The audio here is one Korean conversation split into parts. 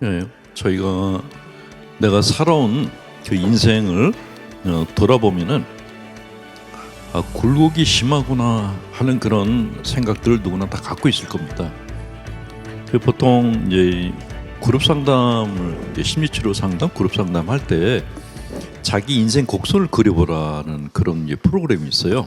예, 저희가 내가 살아온 그 인생을 돌아보면은 굴곡이 심하구나 하는 그런 생각들을 누구나 다 갖고 있을 겁니다. 보통 이제 그룹 상담을 이제 심리치료 상담, 그룹 상담 할 때 자기 인생 곡선을 그려보라는 그런 이제 프로그램이 있어요.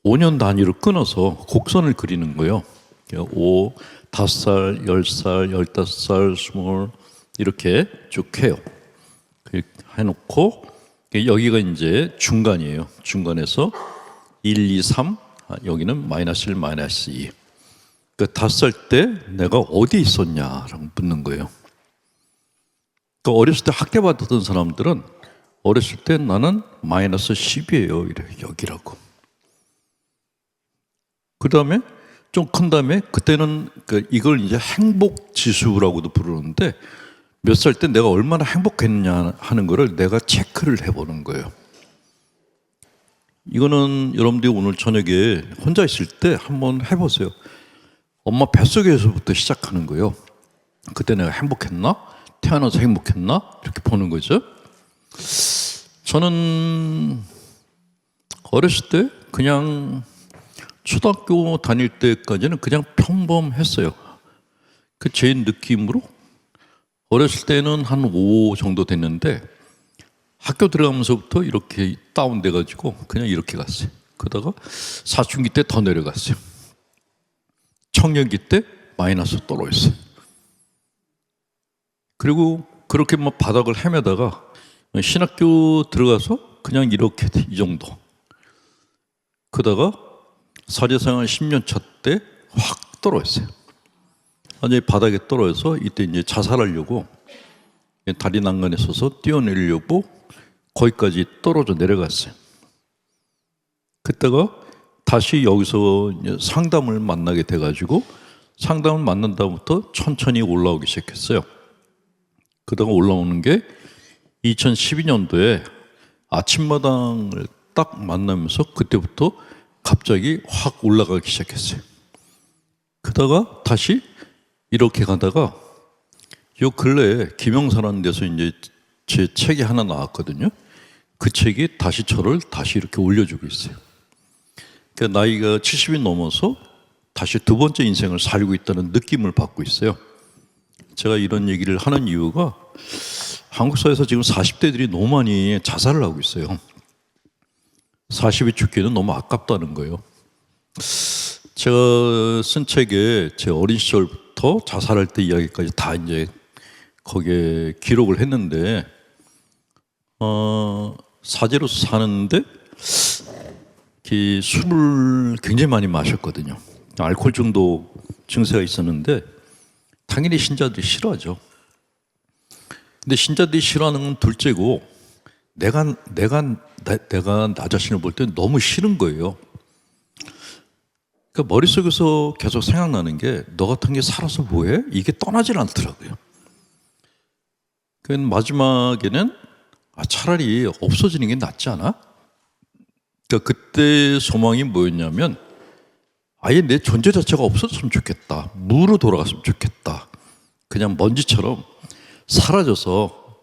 5년 단위로 끊어서 곡선을 그리는 거예요. 5살, 10살, 15살, 20 이렇게 쭉 해요. 해놓고 여기가 이제 중간이에요. 중간에서 1, 2, 3 여기는 마이너스 1, 마이너스 2. 그러니까 5살 때 내가 어디 있었냐라고 묻는 거예요. 또 어렸을 때 학대 받았던 사람들은 어렸을 때 나는 마이너스 10이에요. 이래 여기라고. 그 다음에 좀 큰 다음에 그때는 이걸 이제 행복 지수라고도 부르는데 몇 살 때 내가 얼마나 행복했냐 하는 거를 내가 체크를 해보는 거예요. 이거는 여러분들이 오늘 저녁에 혼자 있을 때 한번 해보세요. 엄마 뱃속에서부터 시작하는 거예요. 그때 내가 행복했나? 태어나서 행복했나? 이렇게 보는 거죠. 저는 어렸을 때 그냥 초등학교 다닐 때까지는 그냥 평범했어요. 제 느낌으로 어렸을 때는 한 5 정도 됐는데 학교 들어가면서부터 이렇게 다운돼 가지고 그냥 이렇게 갔어요. 그러다가 사춘기 때 더 내려갔어요. 청년기 때 마이너스 떨어졌어요. 그리고 그렇게 막 바닥을 헤매다가 신학교 들어가서 그냥 이렇게 이 정도. 그러다가 사제생활 10년 차 때 확 떨어졌어요. 완전히 바닥에 떨어져서 이때 이제 자살하려고 다리 난간에 서서 뛰어내리려고 거기까지 떨어져 내려갔어요. 그때가 다시 여기서 이제 상담을 만나게 돼가지고 상담을 만난 다음부터 천천히 올라오기 시작했어요. 그러다가 올라오는 게 2012년도에 아침마당을 딱 만나면서 그때부터 갑자기 확 올라가기 시작했어요. 그러다가 다시 이렇게 가다가 요 근래에 김영사라는 데서 이제 제 책이 하나 나왔거든요. 그 책이 다시 저를 다시 이렇게 올려주고 있어요. 그러니까 나이가 70이 넘어서 다시 두 번째 인생을 살고 있다는 느낌을 받고 있어요. 제가 이런 얘기를 하는 이유가 한국 사회에서 지금 40대들이 너무 많이 자살을 하고 있어요. 40이 죽기는 너무 아깝다는 거예요. 제가 쓴 책에 제 어린 시절부터 자살할 때 이야기까지 다 이제 거기에 기록을 했는데, 사제로서 사는데 술을 굉장히 많이 마셨거든요. 알코올 중독 증세가 있었는데 당연히 신자들이 싫어하죠. 근데 신자들이 싫어하는 건 둘째고 내가 나 자신을 볼 때 너무 싫은 거예요. 그러니까 머릿속에서 계속 생각나는 게 너 같은 게 살아서 뭐해? 이게 떠나질 않더라고요. 마지막에는 차라리 없어지는 게 낫지 않아? 그러니까 그때 소망이 뭐였냐면 아예 내 존재 자체가 없어졌으면 좋겠다. 무로 돌아갔으면 좋겠다. 그냥 먼지처럼 사라져서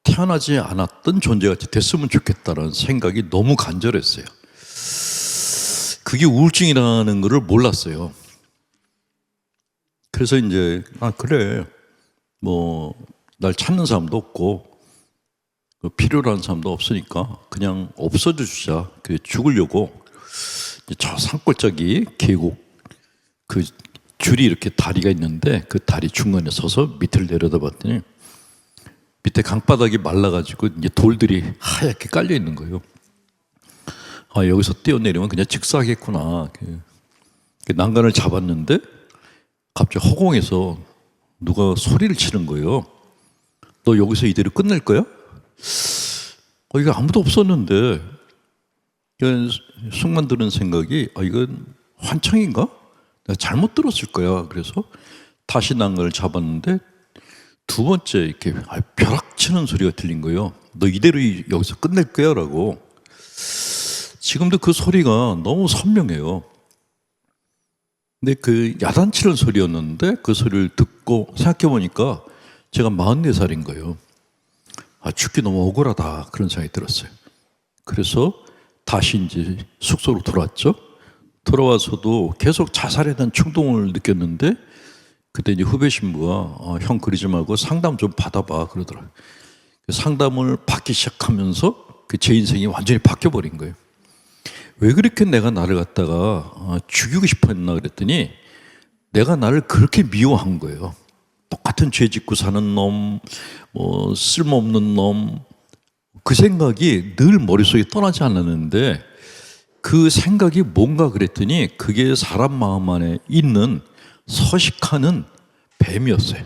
태어나지 않았던 존재같이 됐으면 좋겠다는 생각이 너무 간절했어요. 그게 우울증이라는 것을 몰랐어요. 그래서 이제 그래 뭐 날 찾는 사람도 없고 필요로 하는 사람도 없으니까 그냥 없어져 주자. 죽으려고 저 산골짜기 계곡 그 줄이 이렇게 다리가 있는데 그 다리 중간에 서서 밑을 내려다봤더니 밑에 강바닥이 말라가지고 이제 돌들이 하얗게 깔려 있는 거예요. 여기서 뛰어내리면 그냥 직사하겠구나. 난간을 잡았는데 갑자기 허공에서 누가 소리를 치는 거예요. 너 여기서 이대로 끝낼 거야? 이거 아무도 없었는데 순간 드는 생각이 이건 환청인가? 내가 잘못 들었을 거야. 그래서 다시 난간을 잡았는데 두 번째 이렇게 벼락 치는 소리가 들린 거예요. 너 이대로 여기서 끝낼 거야 라고. 지금도 그 소리가 너무 선명해요. 근데 야단치는 소리였는데 그 소리를 듣고 듣고 생각해보니까 제가 44살인 거예요. 아, 죽기 너무 억울하다 그런 생각이 들었어요. 그래서 다시 이제 숙소로 돌아왔죠. 돌아와서도 계속 자살에 대한 충동을 느꼈는데 그때 이제 후배 신부가 형 그러지 말고 상담 좀 받아봐 그러더라고요. 상담을 받기 시작하면서 그 제 인생이 완전히 바뀌어버린 거예요. 왜 그렇게 내가 나를 갖다가 죽이고 싶어 했나 그랬더니 내가 나를 그렇게 미워한 거예요. 똑같은 죄 짓고 사는 놈, 뭐 쓸모없는 놈, 그 생각이 늘 머릿속에 떠나지 않았는데 그 생각이 뭔가 그랬더니 그게 사람 마음 안에 있는 서식하는 뱀이었어요.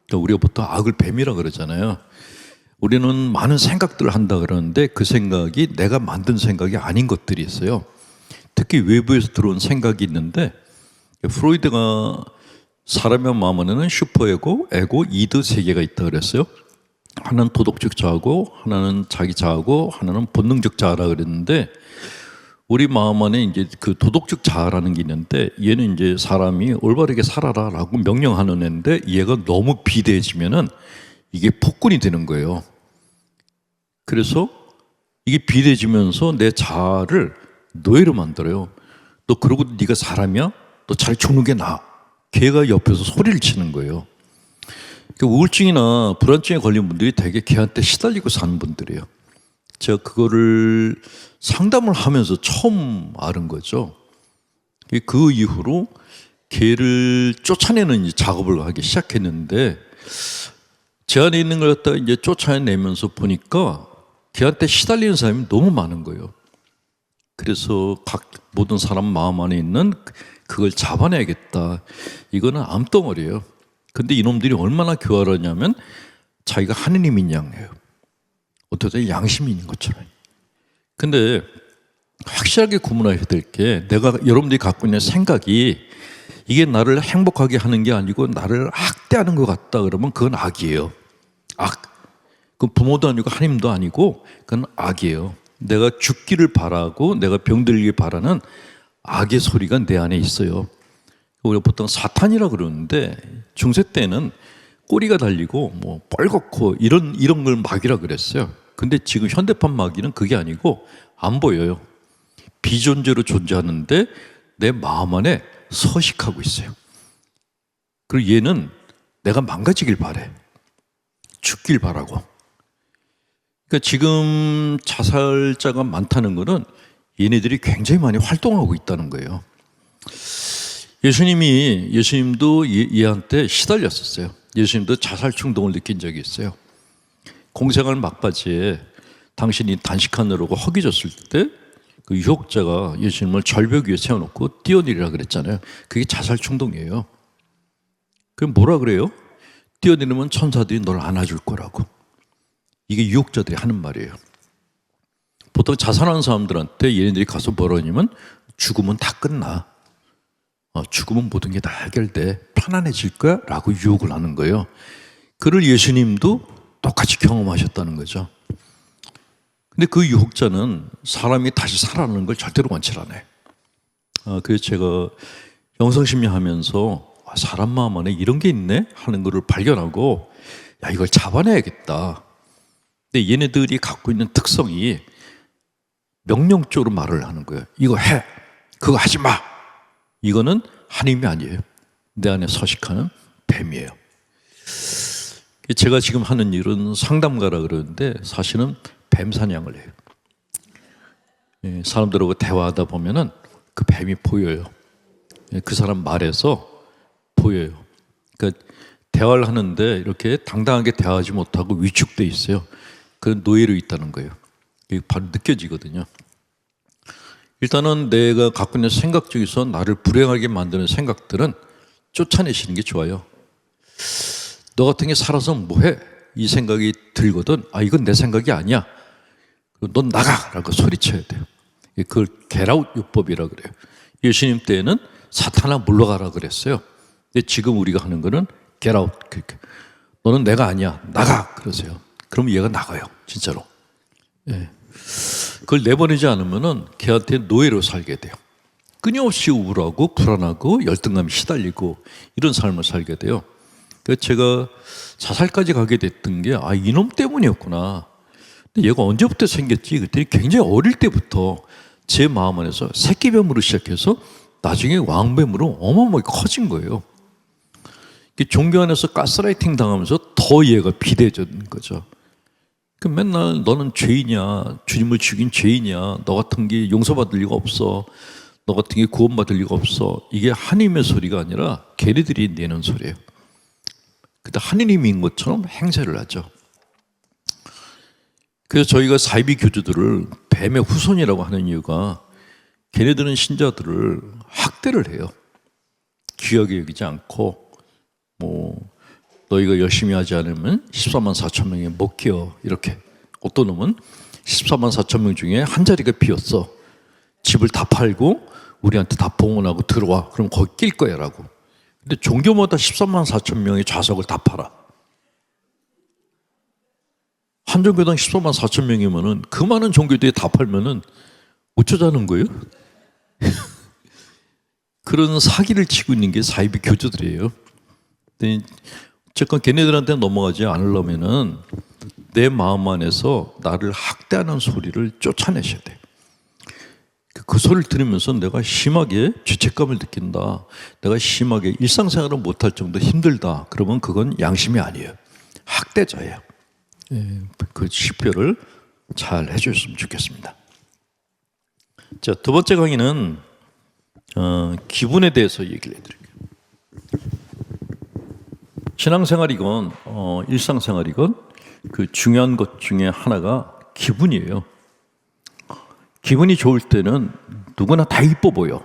그러니까 우리가 보통 악을 뱀이라 그러잖아요. 우리는 많은 생각들을 한다 그러는데 그 생각이 내가 만든 생각이 아닌 것들이 있어요. 특히 외부에서 들어온 생각이 있는데 프로이드가 사람의 마음 안에는 슈퍼에고, 에고, 이드 세 개가 있다 그랬어요. 하나는 도덕적 자아고, 하나는 자기 자아고, 하나는 본능적 자아라 그랬는데 우리 마음 안에 이제 그 도덕적 자아라는 게 있는데 얘는 이제 사람이 올바르게 살아라라고 명령하는 애인데 얘가 너무 비대해지면은 이게 폭군이 되는 거예요. 그래서 이게 비대해지면서 내 자아를 노예로 만들어요. 너 그러고 네가 사람이야? 너 잘 죽는 게 나아. 걔가 옆에서 소리를 치는 거예요. 우울증이나 불안증에 걸린 분들이 되게 걔한테 시달리고 사는 분들이에요. 제가 그거를 상담을 하면서 처음 아는 거죠. 그 이후로 걔를 쫓아내는 작업을 하기 시작했는데 제 안에 있는 걸 갖다가 이제 쫓아내면서 보니까 걔한테 시달리는 사람이 너무 많은 거예요. 그래서 각 모든 사람 마음 안에 있는 그걸 잡아내야겠다. 이거는 암덩어리예요. 근데 이놈들이 얼마나 교활하냐면 자기가 하느님인 양이에요. 어떻게 양심이 있는 것처럼. 근데 확실하게 구분해야 될 게 내가 여러분들이 갖고 있는 생각이 이게 나를 행복하게 하는 게 아니고 나를 학대하는 것 같다 그러면 그건 악이에요. 악. 그건 부모도 아니고 하나님도 아니고 그건 악이에요. 내가 죽기를 바라고 내가 병들기를 바라는 악의 소리가 내 안에 있어요. 우리가 보통 사탄이라 그러는데 중세 때는 꼬리가 달리고 뭐 뻘겋고 이런 걸 마귀라 그랬어요. 근데 지금 현대판 마귀는 그게 아니고 안 보여요. 비존재로 존재하는데 내 마음 안에 서식하고 있어요. 그리고 얘는 내가 망가지길 바래. 죽길 바라고. 그러니까 지금 자살자가 많다는 것은 얘네들이 굉장히 많이 활동하고 있다는 거예요. 예수님도 얘한테 시달렸었어요. 예수님도 자살 충동을 느낀 적이 있어요. 공생활 막바지에 당신이 단식하느라고 허기졌을 때 그 유혹자가 예수님을 절벽 위에 세워놓고 뛰어내리라 그랬잖아요. 그게 자살 충동이에요. 그럼 뭐라 그래요? 뛰어내리면 천사들이 널 안아줄 거라고. 이게 유혹자들이 하는 말이에요. 보통 자살하는 사람들한테 얘네들이 가서 뭐라 하냐면 죽으면 다 끝나. 죽으면 모든 게 다 해결돼. 편안해질 거야? 라고 유혹을 하는 거예요. 그를 예수님도 똑같이 경험하셨다는 거죠. 근데 그 유혹자는 사람이 다시 살아나는 걸 절대로 원치 않아요. 그래서 제가 영성심리 하면서 사람 마음 안에 이런 게 있네? 하는 거를 발견하고 야, 이걸 잡아내야겠다. 근데 얘네들이 갖고 있는 특성이 명령적으로 말을 하는 거예요. 이거 해. 그거 하지 마. 이거는 하나님이 아니에요. 내 안에 서식하는 뱀이에요. 제가 지금 하는 일은 상담가라 그러는데 사실은 뱀 사냥을 해요. 사람들하고 대화하다 보면은 그 뱀이 보여요. 그 사람 말에서 보여요. 그러니까 대화를 하는데 이렇게 당당하게 대화하지 못하고 위축돼 있어요. 그런 노예로 있다는 거예요. 이게 바로 느껴지거든요. 일단은 내가 갖고 있는 생각 중에서 나를 불행하게 만드는 생각들은 쫓아내시는 게 좋아요. 너 같은 게 살아서 뭐해? 이 생각이 들거든. 이건 내 생각이 아니야. 넌 나가! 라고 소리쳐야 돼요. 그걸 겟아웃 요법이라고 그래요. 예수님 때에는 사탄아 물러가라 그랬어요. 근데 지금 우리가 하는 거는 겟아웃. 너는 내가 아니야. 나가! 그러세요. 그럼 얘가 나가요. 진짜로. 예. 그걸 내보내지 않으면은 걔한테 노예로 살게 돼요. 끊임없이 우울하고 불안하고 열등감이 시달리고 이런 삶을 살게 돼요. 그래서 제가 자살까지 가게 됐던 게 이놈 때문이었구나. 근데 얘가 언제부터 생겼지? 그랬더니 굉장히 어릴 때부터 제 마음 안에서 새끼뱀으로 시작해서 나중에 왕뱀으로 어마어마하게 커진 거예요. 종교 안에서 가스라이팅 당하면서 더 얘가 비대해진 거죠. 맨날 너는 죄인이야, 주님을 죽인 죄인이야, 너 같은 게 용서받을 리가 없어, 너 같은 게 구원받을 리가 없어. 이게 하나님의 소리가 아니라 걔네들이 내는 소리예요. 근데 하느님인 것처럼 행세를 하죠. 그래서 저희가 사이비 교주들을 뱀의 후손이라고 하는 이유가 걔네들은 신자들을 학대를 해요. 귀하게 여기지 않고 너희가 열심히 하지 않으면 14만 4천 명이 못 키워. 이렇게. 어떤 놈은 14만 4천 명 중에 한 자리가 비었어. 집을 다 팔고 우리한테 다 봉헌하고 들어와. 그럼 거기 낄 거야 라고. 근데 종교마다 14만 4천 명의 좌석을 다 팔아. 한 종교당 14만 4천 명이면은 그 많은 종교들이 다 팔면은 어쩌자는 거예요? 그런 사기를 치고 있는 게 사이비 교주들이에요. 어쨌건 걔네들한테 넘어가지 않으려면은 내 마음 안에서 나를 학대하는 소리를 쫓아내셔야 돼. 그 소리를 들으면서 내가 심하게 죄책감을 느낀다. 내가 심하게 일상생활을 못할 정도 힘들다. 그러면 그건 양심이 아니에요. 학대자예요. 그 식별을 잘 해주셨으면 좋겠습니다. 자, 두 번째 강의는 기분에 대해서 얘기를 해드릴게요. 신앙생활이건 일상생활이건 그 중요한 것 중에 하나가 기분이에요. 기분이 좋을 때는 누구나 다 이뻐 보여.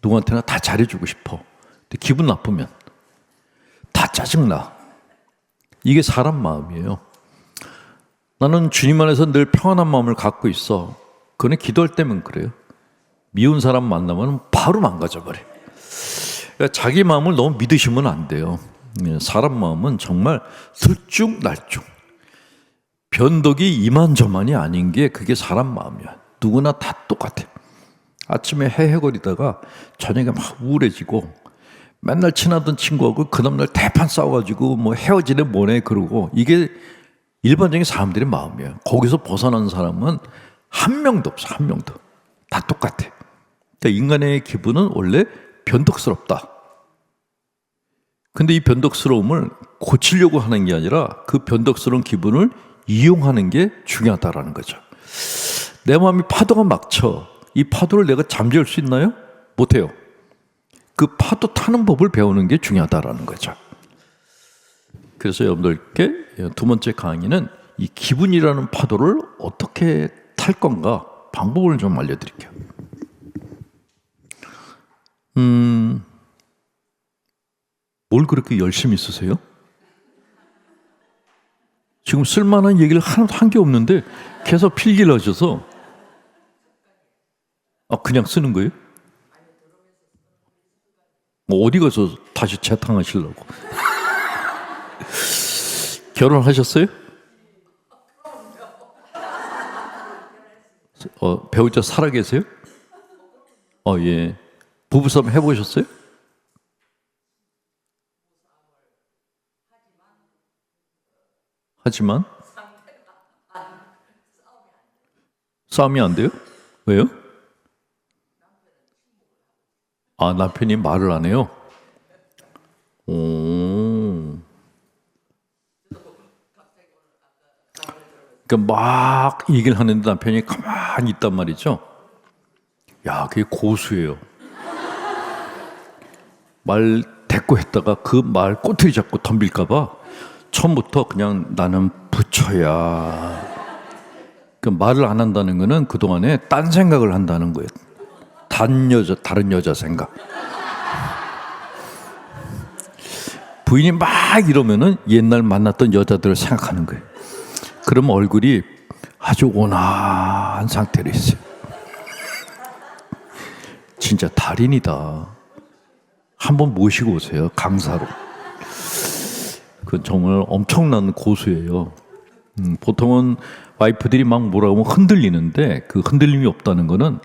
누구한테나 다 잘해주고 싶어. 근데 기분 나쁘면 다 짜증나. 이게 사람 마음이에요. 나는 주님 안에서 늘 평안한 마음을 갖고 있어. 그건 기도할 때면 그래요. 미운 사람 만나면 바로 망가져버려. 그러니까 자기 마음을 너무 믿으시면 안 돼요. 사람 마음은 정말 들쭉날쭉. 변덕이 이만저만이 아닌 게 그게 사람 마음이야. 누구나 다 똑같아. 아침에 헤헤거리다가 저녁에 막 우울해지고 맨날 친하던 친구하고 그 다음날 대판 싸워가지고 헤어지네 뭐네 그러고 이게 일반적인 사람들의 마음이에요. 거기서 벗어난 사람은 한 명도 없어. 한 명도. 다 똑같아. 그러니까 인간의 기분은 원래 변덕스럽다. 근데 이 변덕스러움을 고치려고 하는 게 아니라 그 변덕스러운 기분을 이용하는 게 중요하다라는 거죠. 내 마음이 파도가 막 쳐. 이 파도를 내가 잠재울 수 있나요? 못해요. 그 파도 타는 법을 배우는 게 중요하다라는 거죠. 그래서 여러분들께 두 번째 강의는 이 기분이라는 파도를 어떻게 탈 건가 방법을 좀 알려드릴게요. 뭘 그렇게 열심히 쓰세요? 지금 쓸만한 얘기를 하나도 한 게 없는데 계속 필기를 하셔서 그냥 쓰는 거예요? 어디 가서 다시 재탕하시려고? 결혼하셨어요? 배우자 살아계세요? 예. 부부싸움 해보셨어요? 하지만 싸움이 안 돼요? 왜요? 남편이 말을 안 해요? 그러니까 막 얘기를 하는데 남편이 가만히 있단 말이죠. 야, 그게 고수예요. 말 대꾸 했다가 그 말 꼬투리 잡고 덤빌까봐 처음부터 그냥 나는 부처야. 그 말을 안 한다는 거는 그동안에 딴 생각을 한다는 거예요. 다른 여자 생각. 부인이 막 이러면은 옛날 만났던 여자들을 생각하는 거예요. 그러면 얼굴이 아주 온화한 상태로 있어요. 진짜 달인이다. 한번 모시고 오세요. 강사로. 그 정말 엄청난 고수예요. 보통은 와이프들이 막 뭐라고 하면 흔들리는데 그 흔들림이 없다는 거는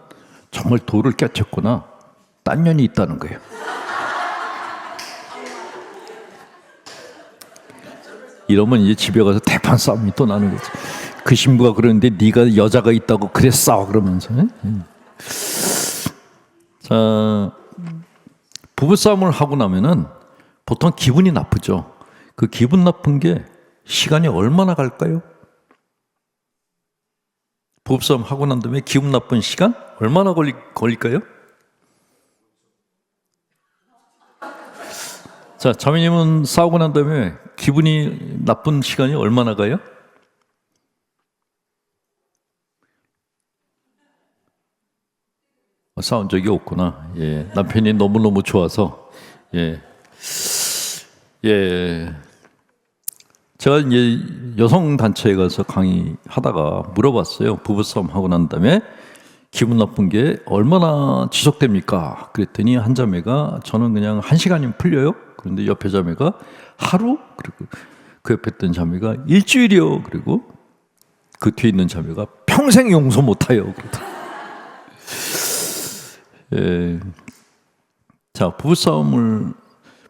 정말 돌을 깨쳤거나 딴 년이 있다는 거예요. 이러면 이제 집에 가서 대판 싸움이 또 나는 거지. 그 신부가 그러는데 네가 여자가 있다고 그래 싸워 그러면서. 자, 부부싸움을 하고 나면은 보통 기분이 나쁘죠. 그 기분 나쁜 게 시간이 얼마나 갈까요? 부부싸움 하고 난 다음에 기분 나쁜 시간 얼마나 걸릴까요? 자, 자매님은 싸우고 난 다음에 기분이 나쁜 시간이 얼마나 가요? 싸운 적이 없구나. 예, 남편이 너무너무 좋아서. 예, 예. 제가 이제 여성 단체에 가서 강의하다가 물어봤어요. 부부싸움 하고 난 다음에 기분 나쁜 게 얼마나 지속됩니까? 그랬더니 한 자매가 저는 그냥 1시간이면 풀려요. 그런데 옆에 자매가 하루, 그리고 그 옆에 있던 자매가 일주일이요. 그리고 그 뒤에 있는 자매가 평생 용서 못해요. 예. 자,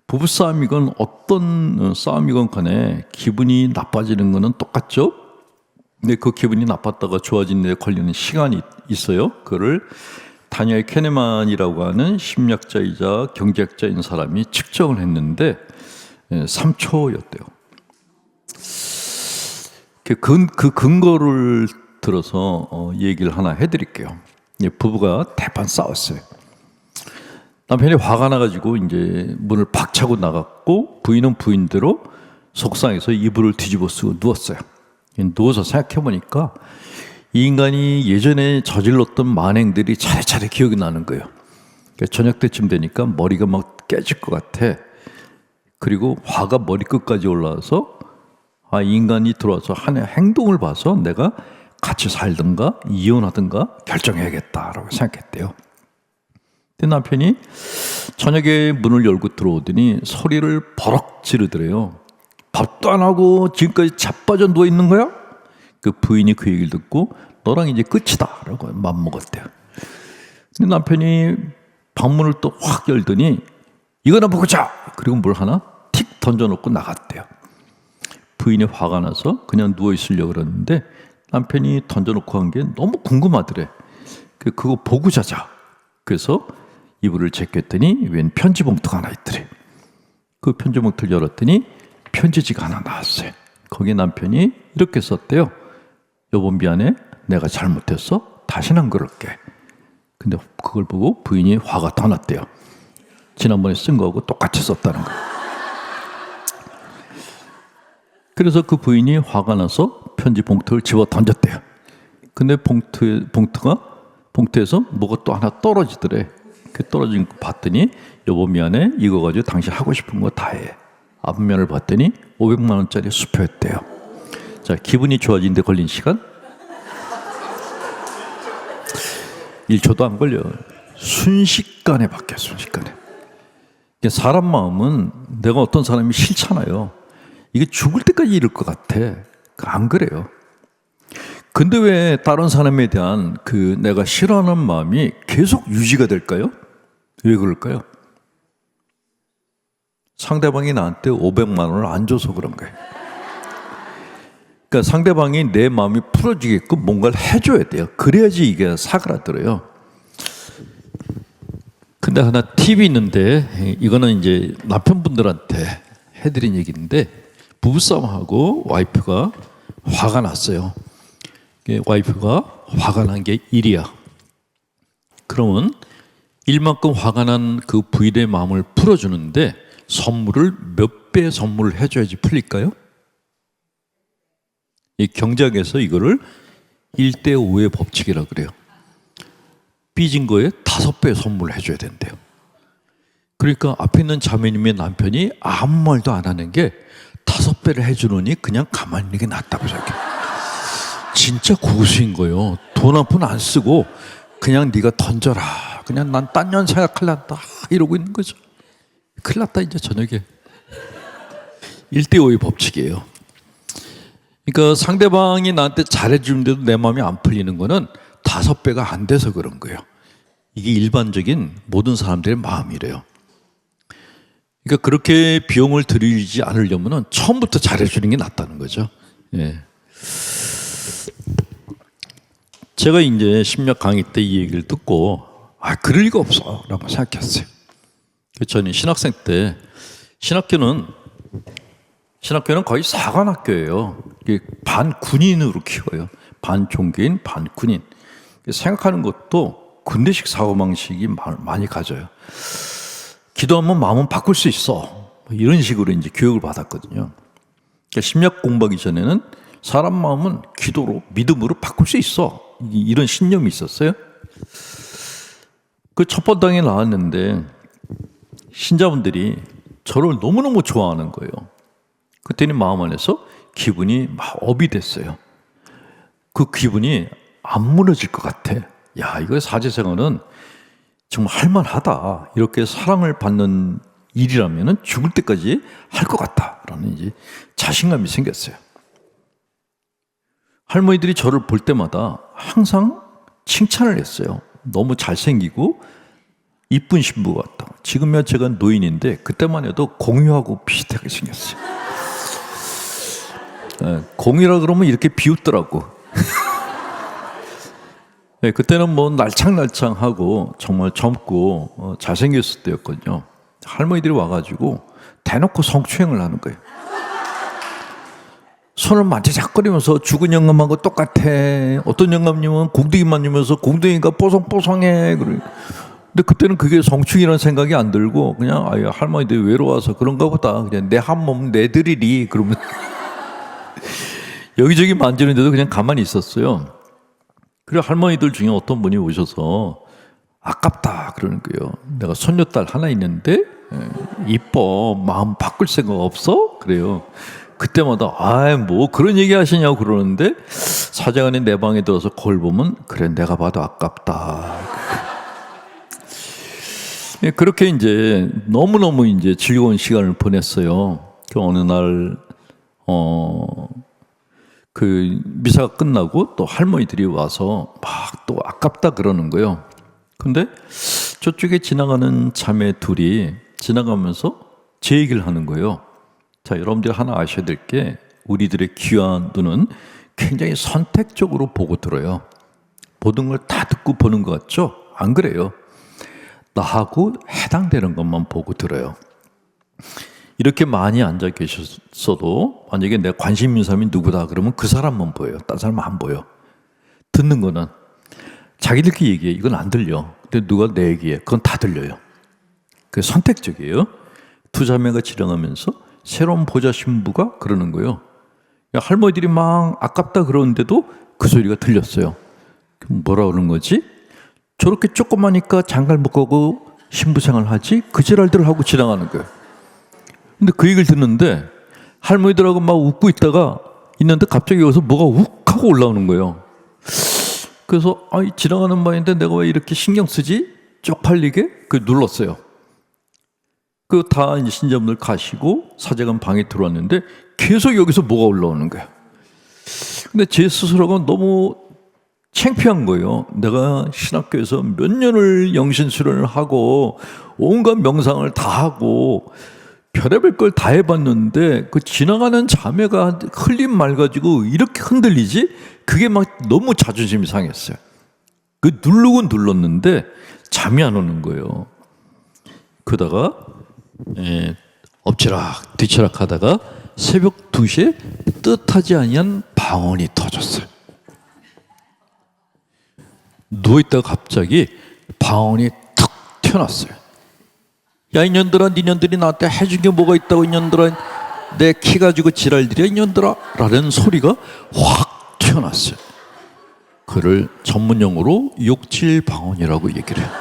부부싸움이건 어떤 싸움이건 간에 기분이 나빠지는 거는 똑같죠? 근데 그 기분이 나빴다가 좋아지는 데 걸리는 시간이 있어요. 그거를 다니엘 캐네만이라고 하는 심리학자이자 경제학자인 사람이 측정을 했는데 3초였대요. 그 근거를 들어서 얘기를 하나 해드릴게요. 부부가 대판 싸웠어요. 남편이 화가 나가지고 이제 문을 팍 차고 나갔고 부인은 부인대로 속상해서 이불을 뒤집어 쓰고 누웠어요. 누워서 생각해 보니까 이 인간이 예전에 저질렀던 만행들이 차례차례 기억이 나는 거예요. 그러니까 저녁 때쯤 되니까 머리가 막 깨질 것 같아. 그리고 화가 머리끝까지 올라와서 이 인간이 들어와서 하는 행동을 봐서 내가 같이 살든가 이혼하든가 결정해야겠다라고 생각했대요. 근데 남편이 저녁에 문을 열고 들어오더니 소리를 버럭 지르더래요. 밥도 안 하고 지금까지 자빠져 누워 있는 거야? 그 부인이 그 얘기를 듣고 너랑 이제 끝이다 라고 맘먹었대요. 근데 남편이 방문을 또 확 열더니 이거나 보고 자! 그리고 뭘 하나 틱 던져놓고 나갔대요. 부인이 화가 나서 그냥 누워있으려고 그러는데 남편이 던져놓고 한 게 너무 궁금하더래. 그거 보고 자자. 그래서 이불을 제꼈더니 웬 편지 봉투가 하나 있더래. 그 편지 봉투를 열었더니 편지지가 하나 나왔어요. 거기에 남편이 이렇게 썼대요. 여보 미안해. 내가 잘못했어. 다시는 안 그럴게. 근데 그걸 보고 부인이 화가 더 났대요. 지난번에 쓴 거하고 똑같이 썼다는 거예요. 그래서 그 부인이 화가 나서 편지 봉투를 집어 던졌대요. 근데 봉투에서 뭐가 또 하나 떨어지더래. 그 떨어진 거 봤더니 여보 미안해. 이거 가지고 당신 하고 싶은 거 다 해. 앞면을 봤더니 500만 원짜리 수표였대요. 자, 기분이 좋아지는데 걸린 시간? 1초도 안 걸려. 순식간에 바뀌어, 순식간에. 사람 마음은 내가 어떤 사람이 싫잖아요. 이게 죽을 때까지 이럴 것 같아. 안 그래요. 근데 왜 다른 사람에 대한 그 내가 싫어하는 마음이 계속 유지가 될까요? 왜 그럴까요? 상대방이 나한테 500만 원을 안 줘서 그런 거예요. 그러니까 상대방이 내 마음이 풀어지게끔 뭔가를 해줘야 돼요. 그래야지 이게 사그라들어요. 근데 하나 팁이 있는데 이거는 이제 남편분들한테 해드린 얘기인데 부부싸움하고 와이프가 화가 났어요. 와이프가 화가 난 게 일이야. 그러면 일만큼 화가 난 그 부인의 마음을 풀어주는데 선물을 몇 배 선물을 해줘야지 풀릴까요? 이 경제학에서 이거를 1대5의 법칙이라고 그래요. 삐진 거에 5배 선물을 해줘야 된대요. 그러니까 앞에 있는 자매님의 남편이 아무 말도 안 하는 게 5배를 해주느니 그냥 가만히 있는 게 낫다고 생각해요. 진짜 고수인 거예요. 돈 한 푼 안 쓰고 그냥 네가 던져라. 그냥 난 딴 년 생각할란다. 이러고 있는 거죠. 큰일 났다 이제 저녁에. 1대5의 법칙이에요. 그러니까 상대방이 나한테 잘해주는데도 내 마음이 안 풀리는 거는 5배가 안 돼서 그런 거예요. 이게 일반적인 모든 사람들의 마음이래요. 그러니까 그렇게 비용을 들이지 않으려면 처음부터 잘해주는 게 낫다는 거죠. 예. 제가 이제 심리학 강의 때 이 얘기를 듣고 그럴 리가 없어 라고 생각했어요. 저는 신학생 때 신학교는 거의 사관학교예요. 반 군인으로 키워요. 반 종교인, 반 군인. 생각하는 것도 군대식 사고방식이 많이 가져요. 기도하면 마음은 바꿀 수 있어. 이런 식으로 이제 교육을 받았거든요. 그러니까 심리학 공부하기 전에는 사람 마음은 기도로, 믿음으로 바꿀 수 있어. 이런 신념이 있었어요. 그 첫 번당에 나왔는데 신자분들이 저를 너무너무 좋아하는 거예요. 그때는 마음 안에서 기분이 막 업이 됐어요. 그 기분이 안 무너질 것 같아. 야, 이거 사제생활은 정말 할만하다. 이렇게 사랑을 받는 일이라면 죽을 때까지 할 것 같다라는 이제 자신감이 생겼어요. 할머니들이 저를 볼 때마다 항상 칭찬을 했어요. 너무 잘생기고 이쁜 신부 같다. 지금이야 제가 노인인데 그때만 해도 공유하고 비슷하게 생겼어요. 공유라 그러면 이렇게 비웃더라고. 네, 그때는 뭐 날창날창하고 정말 젊고 잘생겼을 때였거든요. 할머니들이 와가지고 대놓고 성추행을 하는 거예요. 손을 만지작거리면서 죽은 영감하고 똑같아. 어떤 영감님은 공둥이만 주면서 공둥이가 뽀송뽀송해. 근데 그때는 그게 성추행이라는 생각이 안 들고 그냥 할머니들이 외로워서 그런가 보다. 그냥 내 한 몸 내드리리 그러면 여기저기 만지는데도 그냥 가만히 있었어요. 그리고 할머니들 중에 어떤 분이 오셔서 아깝다 그러는 거예요. 내가 손녀딸 하나 있는데 이뻐 마음 바꿀 생각 없어? 그래요. 그때마다 뭐 그런 얘기 하시냐고 그러는데 사제관이 내 방에 들어서 거울 보면 그래 내가 봐도 아깝다. 그렇게 이제 너무너무 이제 즐거운 시간을 보냈어요. 그 어느 날 그 미사가 끝나고 또 할머니들이 와서 막 또 아깝다 그러는 거예요. 근데 저쪽에 지나가는 자매 둘이 지나가면서 제 얘기를 하는 거예요. 자, 여러분들이 하나 아셔야 될 게 우리들의 귀한 눈은 굉장히 선택적으로 보고 들어요. 모든 걸 다 듣고 보는 것 같죠? 안 그래요. 나하고 해당되는 것만 보고 들어요. 이렇게 많이 앉아 계셨어도 만약에 내가 관심 있는 사람이 누구다 그러면 그 사람만 보여요. 다른 사람은 안 보여. 듣는 거는 자기들끼리 얘기해. 이건 안 들려. 근데 누가 내 얘기해. 그건 다 들려요. 그게 선택적이에요. 두 자매가 지나가면서 새로운 보좌 신부가 그러는 거예요. 할머니들이 막 아깝다 그러는데도 그 소리가 들렸어요. 뭐라 그러는 거지? 저렇게 조그마니까 장갈 묶고 신부 생활 하지? 그 지랄들을 하고 지나가는 거예요. 근데 그 얘기를 듣는데 할머니들하고 막 웃고 있는데 갑자기 여기서 뭐가 욱 하고 올라오는 거예요. 그래서 지나가는 바인데 내가 왜 이렇게 신경 쓰지? 쪽팔리게? 눌렀어요. 다 이제 신자분들 가시고 사제관 방에 들어왔는데 계속 여기서 뭐가 올라오는 거야. 근데 제 스스로가 너무 창피한 거예요. 내가 신학교에서 몇 년을 영신 수련을 하고 온갖 명상을 다 하고 별의별 걸 다 해봤는데 그 지나가는 자매가 흘린 말 가지고 이렇게 흔들리지? 그게 막 너무 자존심이 상했어요. 누르곤 눌렀는데 잠이 안 오는 거예요. 그러다가 엎치락 뒤치락 하다가 새벽 2시에 뜻하지 아니한 방언이 터졌어요. 누워있다가 갑자기 방언이 탁 튀어났어요. 야 이년들아, 니년들이 나한테 해준 게 뭐가 있다고 이년들아, 내 키 가지고 지랄들이야 이년들아 라는 소리가 확 튀어났어요. 그를 전문용어로 욕질 방언이라고 얘기를 해요.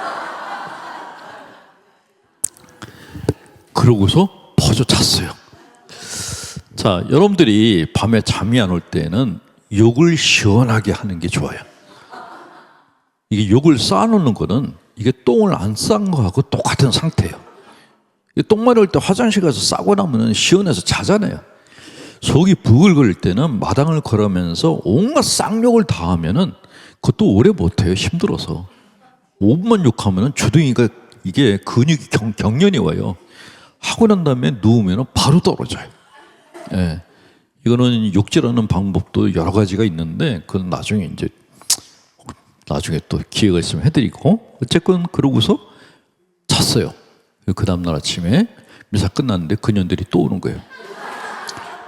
그러고서 퍼져 잤어요. 자, 여러분들이 밤에 잠이 안 올 때는 욕을 시원하게 하는 게 좋아요. 이게 욕을 쌓아놓는 거는 이게 똥을 안 싼 거하고 똑같은 상태예요. 똥 마려울 때 화장실 가서 싸고 나면 시원해서 자잖아요. 속이 부글거릴 때는 마당을 걸으면서 온갖 쌍욕을 다 하면은 그것도 오래 못해요. 힘들어서. 5분만 욕하면은 주둥이가 이게 근육이 경련이 와요. 하고 난 다음에 누우면 바로 떨어져요. 예. 이거는 욕질하는 방법도 여러 가지가 있는데 그건 나중에 또 기회가 있으면 해드리고, 어쨌건 그러고서 잤어요. 그 다음날 아침에 미사 끝났는데 그년들이 또 오는 거예요.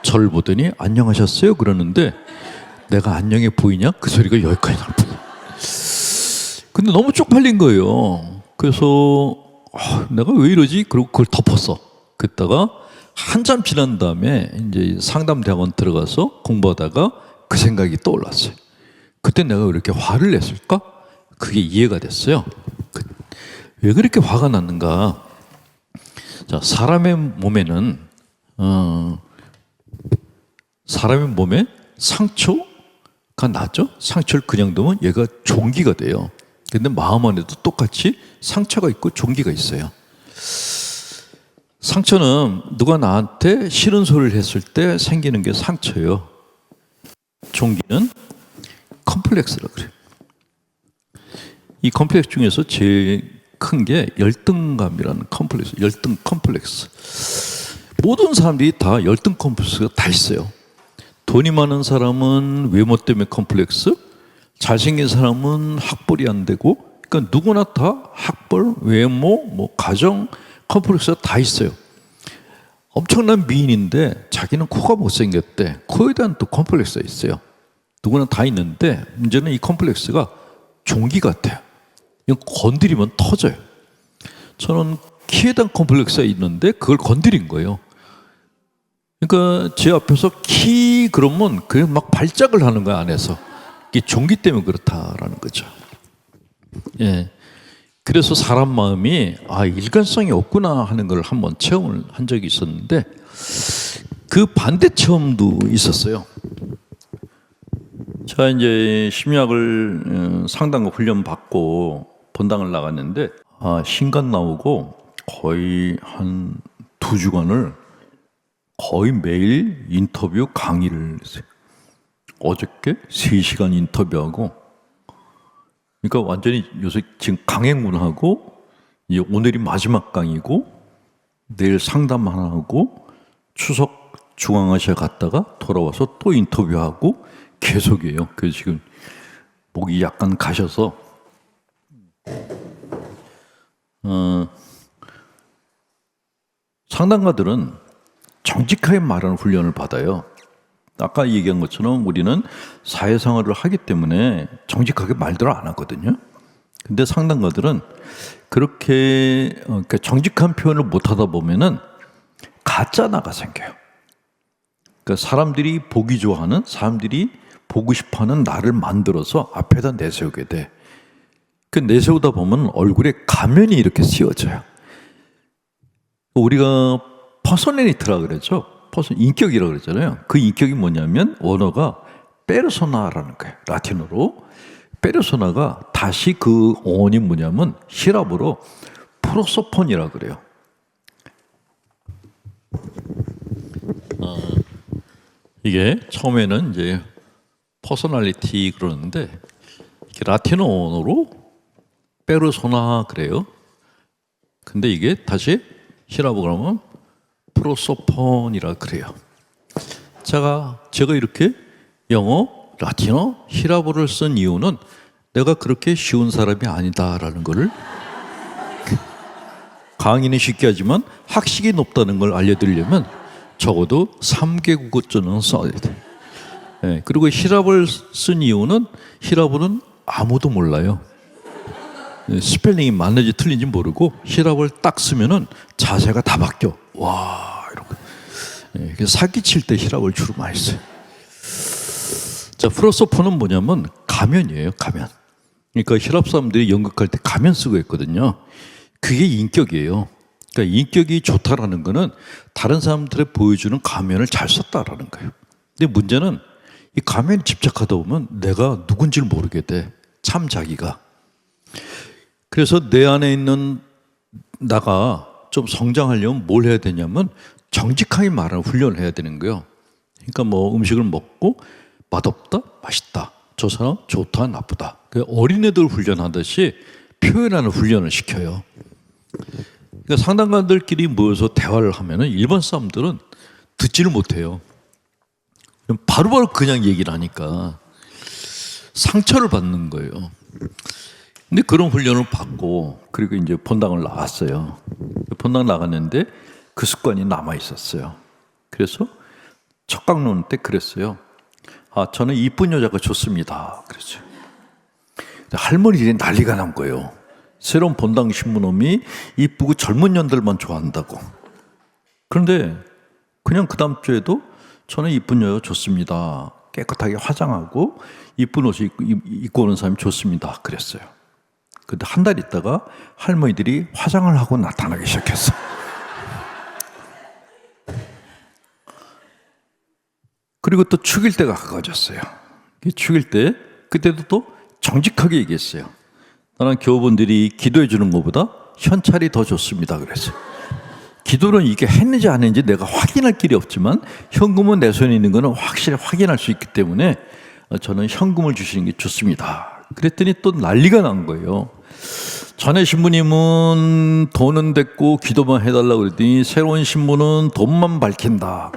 저를 보더니 안녕하셨어요 그러는데 내가 안녕해 보이냐? 그 소리가 여기까지 나올 뻔. 근데 너무 쪽팔린 거예요. 그래서 내가 왜 이러지? 그리고 그걸 덮었어. 그랬다가 한참 지난 다음에 이제 상담대학원 들어가서 공부하다가 그 생각이 떠올랐어요. 그때 내가 왜 이렇게 화를 냈을까? 그게 이해가 됐어요. 왜 그렇게 화가 났는가? 자, 사람의 몸에 상처가 나죠? 상처를 그냥 두면 얘가 종기가 돼요. 근데 마음 안에도 똑같이 상처가 있고 종기가 있어요. 상처는 누가 나한테 싫은 소리를 했을 때 생기는 게 상처예요. 종기는 컴플렉스라고 그래요. 이 컴플렉스 중에서 제일 큰 게 열등감이라는 컴플렉스, 열등 컴플렉스. 모든 사람들이 다 열등 컴플렉스가 다 있어요. 돈이 많은 사람은 외모 때문에 컴플렉스, 잘생긴 사람은 학벌이 안 되고, 그러니까 누구나 다 학벌, 외모, 가정 컴플렉스가 다 있어요. 엄청난 미인인데 자기는 코가 못생겼대. 코에 대한 또 컴플렉스가 있어요. 누구나 다 있는데 문제는 이 컴플렉스가 종기 같아요. 이거 건드리면 터져요. 저는 키에 대한 컴플렉스가 있는데 그걸 건드린 거예요. 그러니까 제 앞에서 키 그러면 그냥 막 발작을 하는 거야, 안에서. 이게 종기 때문에 그렇다라는 거죠. 예. 그래서 사람 마음이 일관성이 없구나 하는 걸 한번 체험을 한 적이 있었는데 그 반대 체험도 있었어요. 제가 이제 심리학을 상담과 훈련 받고 본당을 나갔는데 신간 나오고 거의 한 2주간을 거의 매일 인터뷰 강의를 했어요. 어저께 3시간 인터뷰하고, 그러니까 완전히 요새 지금 강행군하고 이제 오늘이 마지막 강의고 내일 상담 하나 하고 추석 중앙아시아 갔다가 돌아와서 또 인터뷰하고 계속이에요. 그래서 지금 목이 약간 가셔서 상담가들은 정직하게 말하는 훈련을 받아요. 아까 얘기한 것처럼 우리는 사회생활을 하기 때문에 정직하게 말들을 안 하거든요. 근데 상담가들은 그렇게 그러니까 정직한 표현을 못 하다 보면은 가짜 나가 생겨요. 그러니까 사람들이 보기 좋아하는, 사람들이 보고 싶어하는 나를 만들어서 앞에다 내세우게 돼. 그 내세우다 보면 얼굴에 가면이 이렇게 씌워져요. 우리가 퍼스널리티라 그랬죠. 인격이라고 그랬잖아요. 그 인격이 뭐냐면 원어가 페르소나라는 거예요. 라틴어로. 페르소나가 다시 그 어원이 뭐냐면 히랍어로 프로소폰이라고 그래요. 이게 처음에는 이제 퍼스널리티 그러는데 이게 라틴어 언어로 페르소나 그래요. 근데 이게 다시 히랍어 그러면 프로소폰이라 그래요. 제가 이렇게 영어, 라틴어, 히랍어를 쓴 이유는 내가 그렇게 쉬운 사람이 아니다라는 것을 강의는 쉽게 하지만 학식이 높다는 걸 알려드리려면 적어도 3개 국어전은 써야 돼. 네, 그리고 히랍어를 쓴 이유는 히랍어는 아무도 몰라요. 스펠링이 맞는지 틀린지 모르고 히랍어를 딱 쓰면은 자세가 다 바뀌어. 와, 이렇게. 네, 사기칠 때 히랍어를 주로 많이 써요. 자, 프로소폰은 뭐냐면 가면이에요, 가면. 그러니까 히랍 사람들이 연극할 때 가면 쓰고 있거든요. 그게 인격이에요. 그러니까 인격이 좋다라는 거는 다른 사람들에 보여주는 가면을 잘 썼다라는 거예요. 근데 문제는 이 가면에 집착하다 보면 내가 누군지를 모르게 돼. 참 자기가. 그래서 내 안에 있는 나가 좀 성장하려면 뭘 해야 되냐면 정직하게 말하는 훈련을 해야 되는 거예요. 그러니까 뭐 음식을 먹고 맛없다, 맛있다. 저 사람 좋다, 나쁘다. 어린애들 훈련하듯이 표현하는 훈련을 시켜요. 그러니까 상담가들끼리 모여서 대화를 하면은 일반 사람들은 듣지를 못해요. 바로바로 그냥 얘기를 하니까 상처를 받는 거예요. 근데 그런 훈련을 받고 그리고 이제 본당을 나갔어요. 본당 나갔는데 그 습관이 남아 있었어요. 그래서 첫 강론 때 그랬어요. 아, 저는 이쁜 여자가 좋습니다. 그랬죠. 할머니들이 난리가 난 거예요. 새로운 본당 신부놈이 이쁘고 젊은 년들만 좋아한다고. 그런데 그냥 그 다음 주에도 저는 이쁜 여자 좋습니다. 깨끗하게 화장하고 이쁜 옷을 입고 오는 사람이 좋습니다. 그랬어요. 근데 한 달 있다가 할머니들이 화장을 하고 나타나기 시작했어. 그리고 또 죽일 때가 가까워졌어요. 죽일 때 그때도 또 정직하게 얘기했어요. 나는 교우분들이 기도해 주는 것보다 현찰이 더 좋습니다. 그랬어요. 기도는 이게 했는지 안 했는지 내가 확인할 길이 없지만 현금은 내 손에 있는 거는 확실히 확인할 수 있기 때문에 저는 현금을 주시는 게 좋습니다. 그랬더니 또 난리가 난 거예요. 전에 신부님은 돈은 됐고 기도만 해달라고 그랬더니 새로운 신부는 돈만 밝힌다.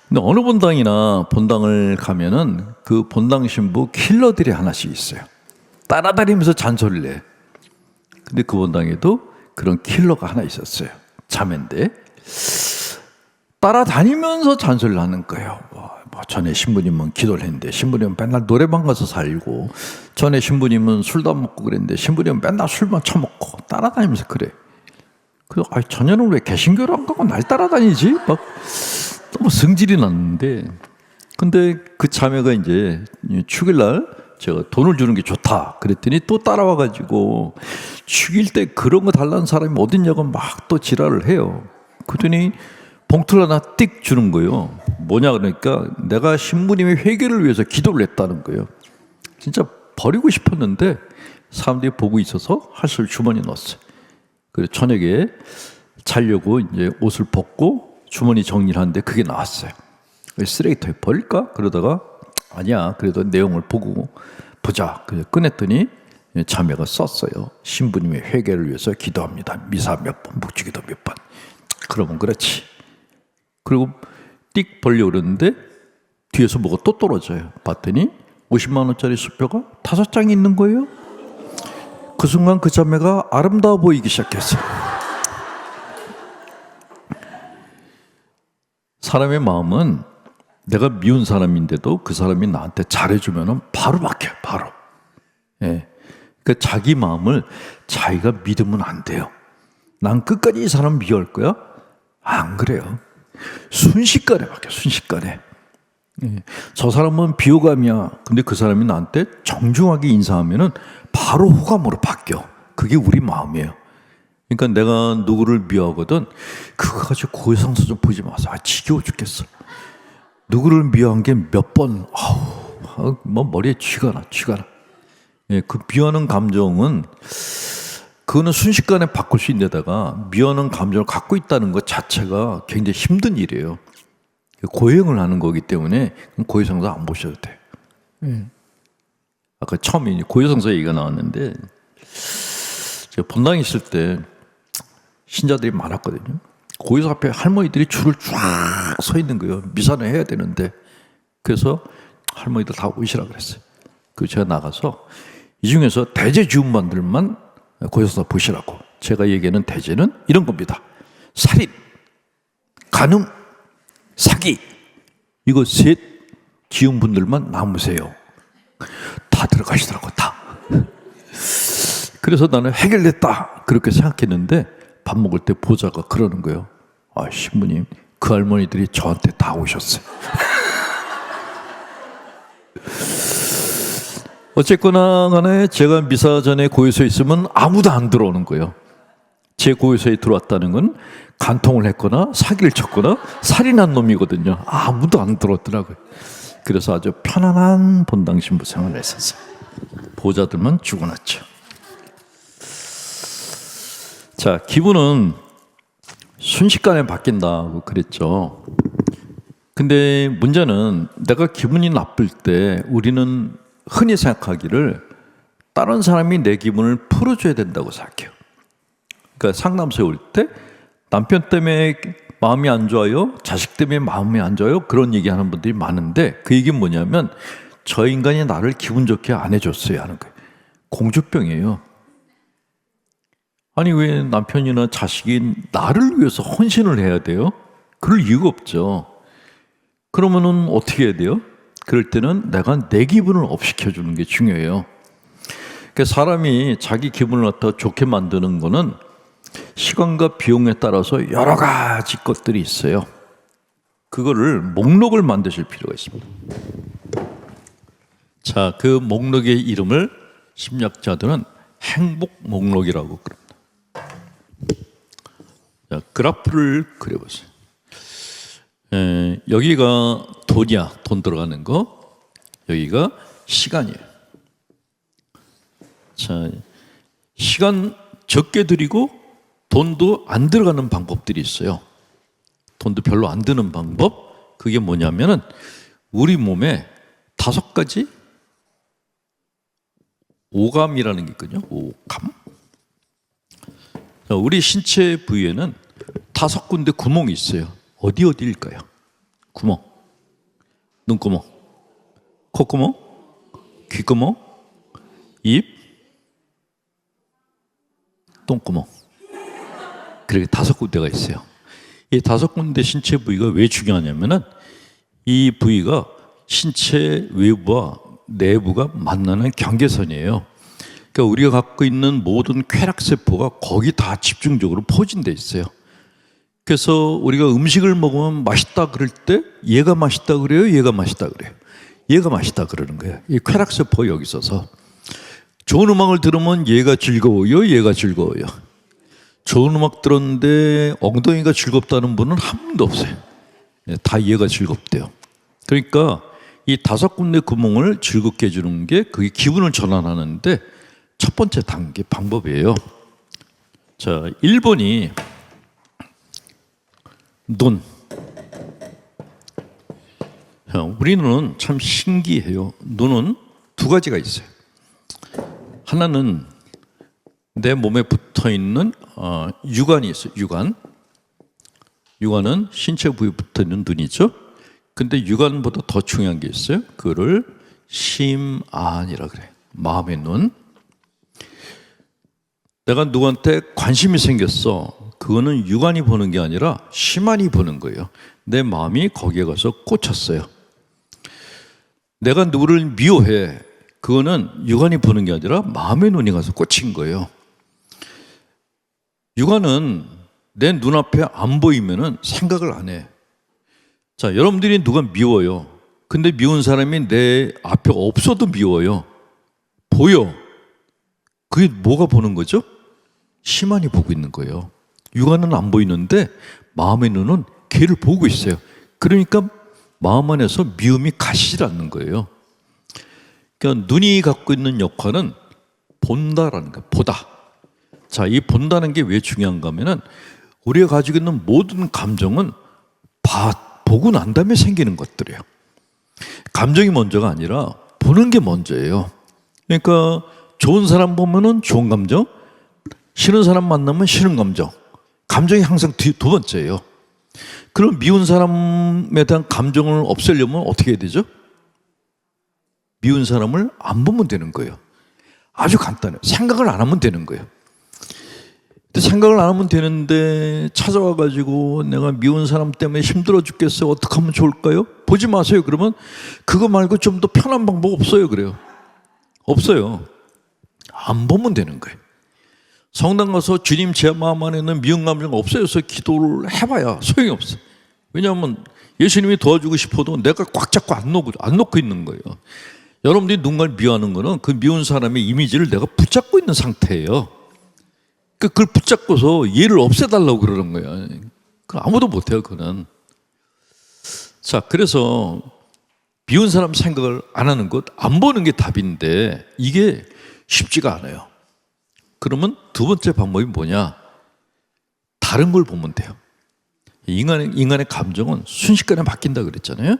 근데 어느 본당이나 본당을 가면은 그 본당 신부 킬러들이 하나씩 있어요. 따라다니면서 잔소리를 해. 근데 그 본당에도 그런 킬러가 하나 있었어요. 자매인데 따라다니면서 잔소리를 하는 거예요. 전에 신부님은 기도를 했는데 신부님은 맨날 노래방 가서 살고, 전에 신부님은 술도 안 먹고 그랬는데 신부님은 맨날 술만 처먹고, 따라다니면서 그래. 그래서 전혀는 왜 개신교를 안 가고 날 따라다니지? 막 너무 성질이 났는데, 근데 그 자매가 이제 축일날 제가 돈을 주는 게 좋다 그랬더니 또 따라와가지고 축일 때 그런 거 달라는 사람이 어딨냐고 막 또 지랄을 해요. 그랬더니 봉투를 하나 띡 주는 거예요. 뭐냐 그러니까 내가 신부님의 회개를 위해서 기도를 했다는 거예요. 진짜 버리고 싶었는데 사람들이 보고 있어서 할수록 주머니에 넣었어요. 그래서 저녁에 자려고 이제 옷을 벗고 주머니 정리를 하는데 그게 나왔어요. 쓰레기통에 버릴까? 그러다가 아니야, 그래도 내용을 보고 보자. 그래서 꺼냈더니 자매가 썼어요. 신부님의 회개를 위해서 기도합니다. 미사 몇 번, 묵주기도 몇 번. 그러면 그렇지. 그리고 띡 벌려고 그러는데 뒤에서 뭐가 또 떨어져요. 봤더니 50만 원짜리 수표가 5장이 있는 거예요. 그 순간 그 자매가 아름다워 보이기 시작했어요. 사람의 마음은 내가 미운 사람인데도 그 사람이 나한테 잘해주면 바로 바뀌어요. 바로. 예. 그러니까 자기 마음을 자기가 믿으면 안 돼요. 난 끝까지 이 사람 미워할 거야? 안 그래요. 순식간에 바뀌어요. 순식간에. 예. 저 사람은 비호감이야. 근데 그 사람이 나한테 정중하게 인사하면은 바로 호감으로 바뀌어. 그게 우리 마음이에요. 그러니까 내가 누구를 미워하거든 그거 가지고 고해상사 좀 보지 마세요. 지겨워 죽겠어. 누구를 미워한 게 몇 번, 뭐 머리에 쥐가 나. 예, 그 미워하는 감정은 그거는 순식간에 바꿀 수 있는데다가 미워하는 감정을 갖고 있다는 것 자체가 굉장히 힘든 일이에요. 고행을 하는 거기 때문에 고해상사 안 보셔도 돼요. 아까 처음에 고해상사 얘기가 나왔는데 제가 본당에 있을 때 신자들이 많았거든요. 고해사 앞에 할머니들이 줄을 쫙 서 있는 거예요. 미사는 해야 되는데. 그래서 할머니들 다 오시라 그랬어요. 그래서 제가 나가서 이 중에서 대제 주음반들만 고해사 보시라고. 제가 얘기하는 대제는 이런 겁니다. 살인, 간음, 사기, 이거 셋 지은 분들만 남으세요. 다 들어가시더라고, 다. 그래서 나는 해결됐다 그렇게 생각했는데 밥 먹을 때 보자가 그러는 거예요. 아, 신부님, 그 할머니들이 저한테 다 오셨어요. 어쨌거나 간에 제가 미사 전에 고해소에 있으면 아무도 안 들어오는 거예요. 제 고해소에 들어왔다는 건 간통을 했거나 사기를 쳤거나 살인한 놈이거든요. 아무도 안 들어왔더라고요. 그래서 아주 편안한 본당 신부 생활을 했었어요. 보자들만 죽어났죠. 자, 기분은 순식간에 바뀐다고 그랬죠. 근데 문제는 내가 기분이 나쁠 때 우리는 흔히 생각하기를 다른 사람이 내 기분을 풀어줘야 된다고 생각해요. 그러니까 상담소에 올 때 남편 때문에 마음이 안 좋아요, 자식 때문에 마음이 안 좋아요, 그런 얘기하는 분들이 많은데 그 얘기는 뭐냐면 저 인간이 나를 기분 좋게 안 해줬어요 하는 거예요. 공주병이에요. 아니 왜 남편이나 자식이 나를 위해서 헌신을 해야 돼요? 그럴 이유가 없죠. 그러면은 어떻게 해야 돼요? 그럴 때는 내가 내 기분을 업 시켜주는 게 중요해요. 그러니까 사람이 자기 기분을 갖다 좋게 만드는 거는 시간과 비용에 따라서 여러 가지 것들이 있어요. 그거를 목록을 만드실 필요가 있습니다. 자, 그 목록의 이름을 심리학자들은 행복 목록이라고 그럽니다. 자, 그래프를 그려보세요. 여기가 돈이야, 돈 들어가는 거. 여기가 시간이에요. 자, 시간 적게 들이고 돈도 안 들어가는 방법들이 있어요. 돈도 별로 안 드는 방법. 그게 뭐냐면은 우리 몸에 5가지 오감이라는 게 있거든요. 오감. 자, 우리 신체 부위에는 5군데 구멍이 있어요. 어디일까요? 구멍. 눈구멍, 콧구멍, 귓구멍, 입, 똥구멍. 그렇게 5군데가 있어요. 이 5군데 신체 부위가 왜 중요하냐면은 이 부위가 신체 외부와 내부가 만나는 경계선이에요. 그러니까 우리가 갖고 있는 모든 쾌락세포가 거기 다 집중적으로 포진돼 있어요. 그래서 우리가 음식을 먹으면 맛있다 그럴 때 얘가 맛있다 그래요? 얘가 맛있다 그래요? 얘가 맛있다 그러는 거예요. 이 쾌락세포가 여기 있어서. 좋은 음악을 들으면 얘가 즐거워요? 얘가 즐거워요? 좋은 음악 들었는데 엉덩이가 즐겁다는 분은 한 분도 없어요. 다 얘가 즐겁대요. 그러니까 이 5군데 구멍을 즐겁게 해주는 게 그게 기분을 전환하는데 첫 번째 단계 방법이에요. 자, 1번이 눈. 우리 눈은 참 신기해요. 눈은 2가지가 있어요. 하나는 내 몸에 붙어 있는 유관이 있어요. 유관은 신체 부위에 붙어 있는 눈이죠. 근데 유관보다 더 중요한 게 있어요. 그거를 심안이라 그래요. 마음의 눈. 내가 누구한테 관심이 생겼어. 그거는 유관이 보는 게 아니라 심안이 보는 거예요. 내 마음이 거기에 가서 꽂혔어요. 내가 누구를 미워해. 그거는 유관이 보는 게 아니라 마음의 눈이 가서 꽂힌 거예요. 유관은 내 눈앞에 안 보이면은 생각을 안 해. 자, 여러분들이 누가 미워요. 근데 미운 사람이 내 앞에 없어도 미워요. 보여. 그게 뭐가 보는 거죠? 심안이 보고 있는 거예요. 육안은 안 보이는데 마음의 눈은 걔를 보고 있어요. 그러니까 마음 안에서 미움이 가시질 않는 거예요. 그러니까 눈이 갖고 있는 역할은 본다라는 거예요. 보다. 자, 이 본다는 게 왜 중요한가 하면은 우리가 가지고 있는 모든 감정은 보고 난 다음에 생기는 것들이에요. 감정이 먼저가 아니라 보는 게 먼저예요. 그러니까 좋은 사람 보면은 좋은 감정, 싫은 사람 만나면 싫은 감정. 감정이 항상 두 번째예요. 그럼 미운 사람에 대한 감정을 없애려면 어떻게 해야 되죠? 미운 사람을 안 보면 되는 거예요. 아주 간단해요. 생각을 안 하면 되는 거예요. 근데 생각을 안 하면 되는데 찾아와가지고 내가 미운 사람 때문에 힘들어 죽겠어요. 어떻게 하면 좋을까요? 보지 마세요. 그러면 그거 말고 좀 더 편한 방법 없어요. 그래요. 없어요. 안 보면 되는 거예요. 성당 가서 주님 제 마음 안에는 미운 감정 없애서 기도를 해봐야 소용이 없어요. 왜냐하면 예수님이 도와주고 싶어도 내가 꽉 잡고 안 놓고 있는 거예요. 여러분들이 누군가를 미워하는 거는 그 미운 사람의 이미지를 내가 붙잡고 있는 상태예요. 그걸 붙잡고서 얘를 없애달라고 그러는 거야. 아무도 못해요, 그는. 자, 그래서 미운 사람 생각을 안 하는 것, 안 보는 게 답인데 이게 쉽지가 않아요. 그러면 두 번째 방법이 뭐냐? 다른 걸 보면 돼요. 인간의 감정은 순식간에 바뀐다 그랬잖아요.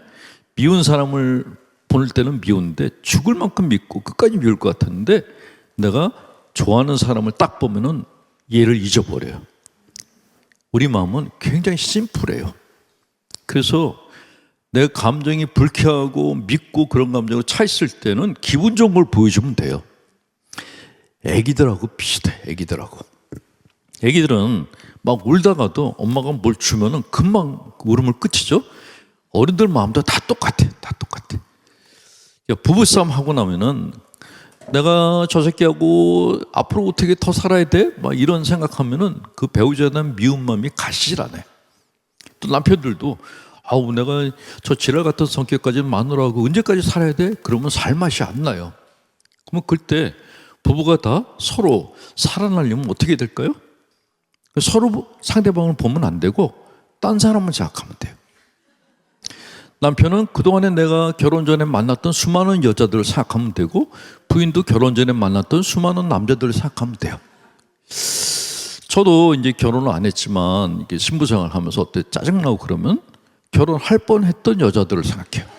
미운 사람을 볼 때는 미운데 죽을 만큼 믿고 끝까지 미울 것 같았는데 내가 좋아하는 사람을 딱 보면은 얘를 잊어버려요. 우리 마음은 굉장히 심플해요. 그래서 내 감정이 불쾌하고 믿고 그런 감정으로 차 있을 때는 기분 좋은 걸 보여주면 돼요. 애기들하고 비슷해. 애기들은 막 울다가도 엄마가 뭘 주면은 금방 울음을 그치죠. 어른들 마음도 다 똑같아. 부부싸움 하고 나면은 내가 저 새끼하고 앞으로 어떻게 더 살아야 돼? 막 이런 생각하면은 그 배우자에 대한 미운 마음이 가시질 않아요. 또 남편들도 아우 내가 저 지랄 같은 성격까지 마누라하고 언제까지 살아야 돼? 그러면 살 맛이 안 나요. 그러면 그때 부부가 다 서로 살아나려면 어떻게 될까요? 서로 상대방을 보면 안 되고 딴 사람을 생각하면 돼요. 남편은 그동안에 내가 결혼 전에 만났던 수많은 여자들을 생각하면 되고 부인도 결혼 전에 만났던 수많은 남자들을 생각하면 돼요. 저도 이제 결혼을 안 했지만 이게 신부 생활을 하면서 어때 짜증나고 그러면 결혼할 뻔했던 여자들을 생각해요.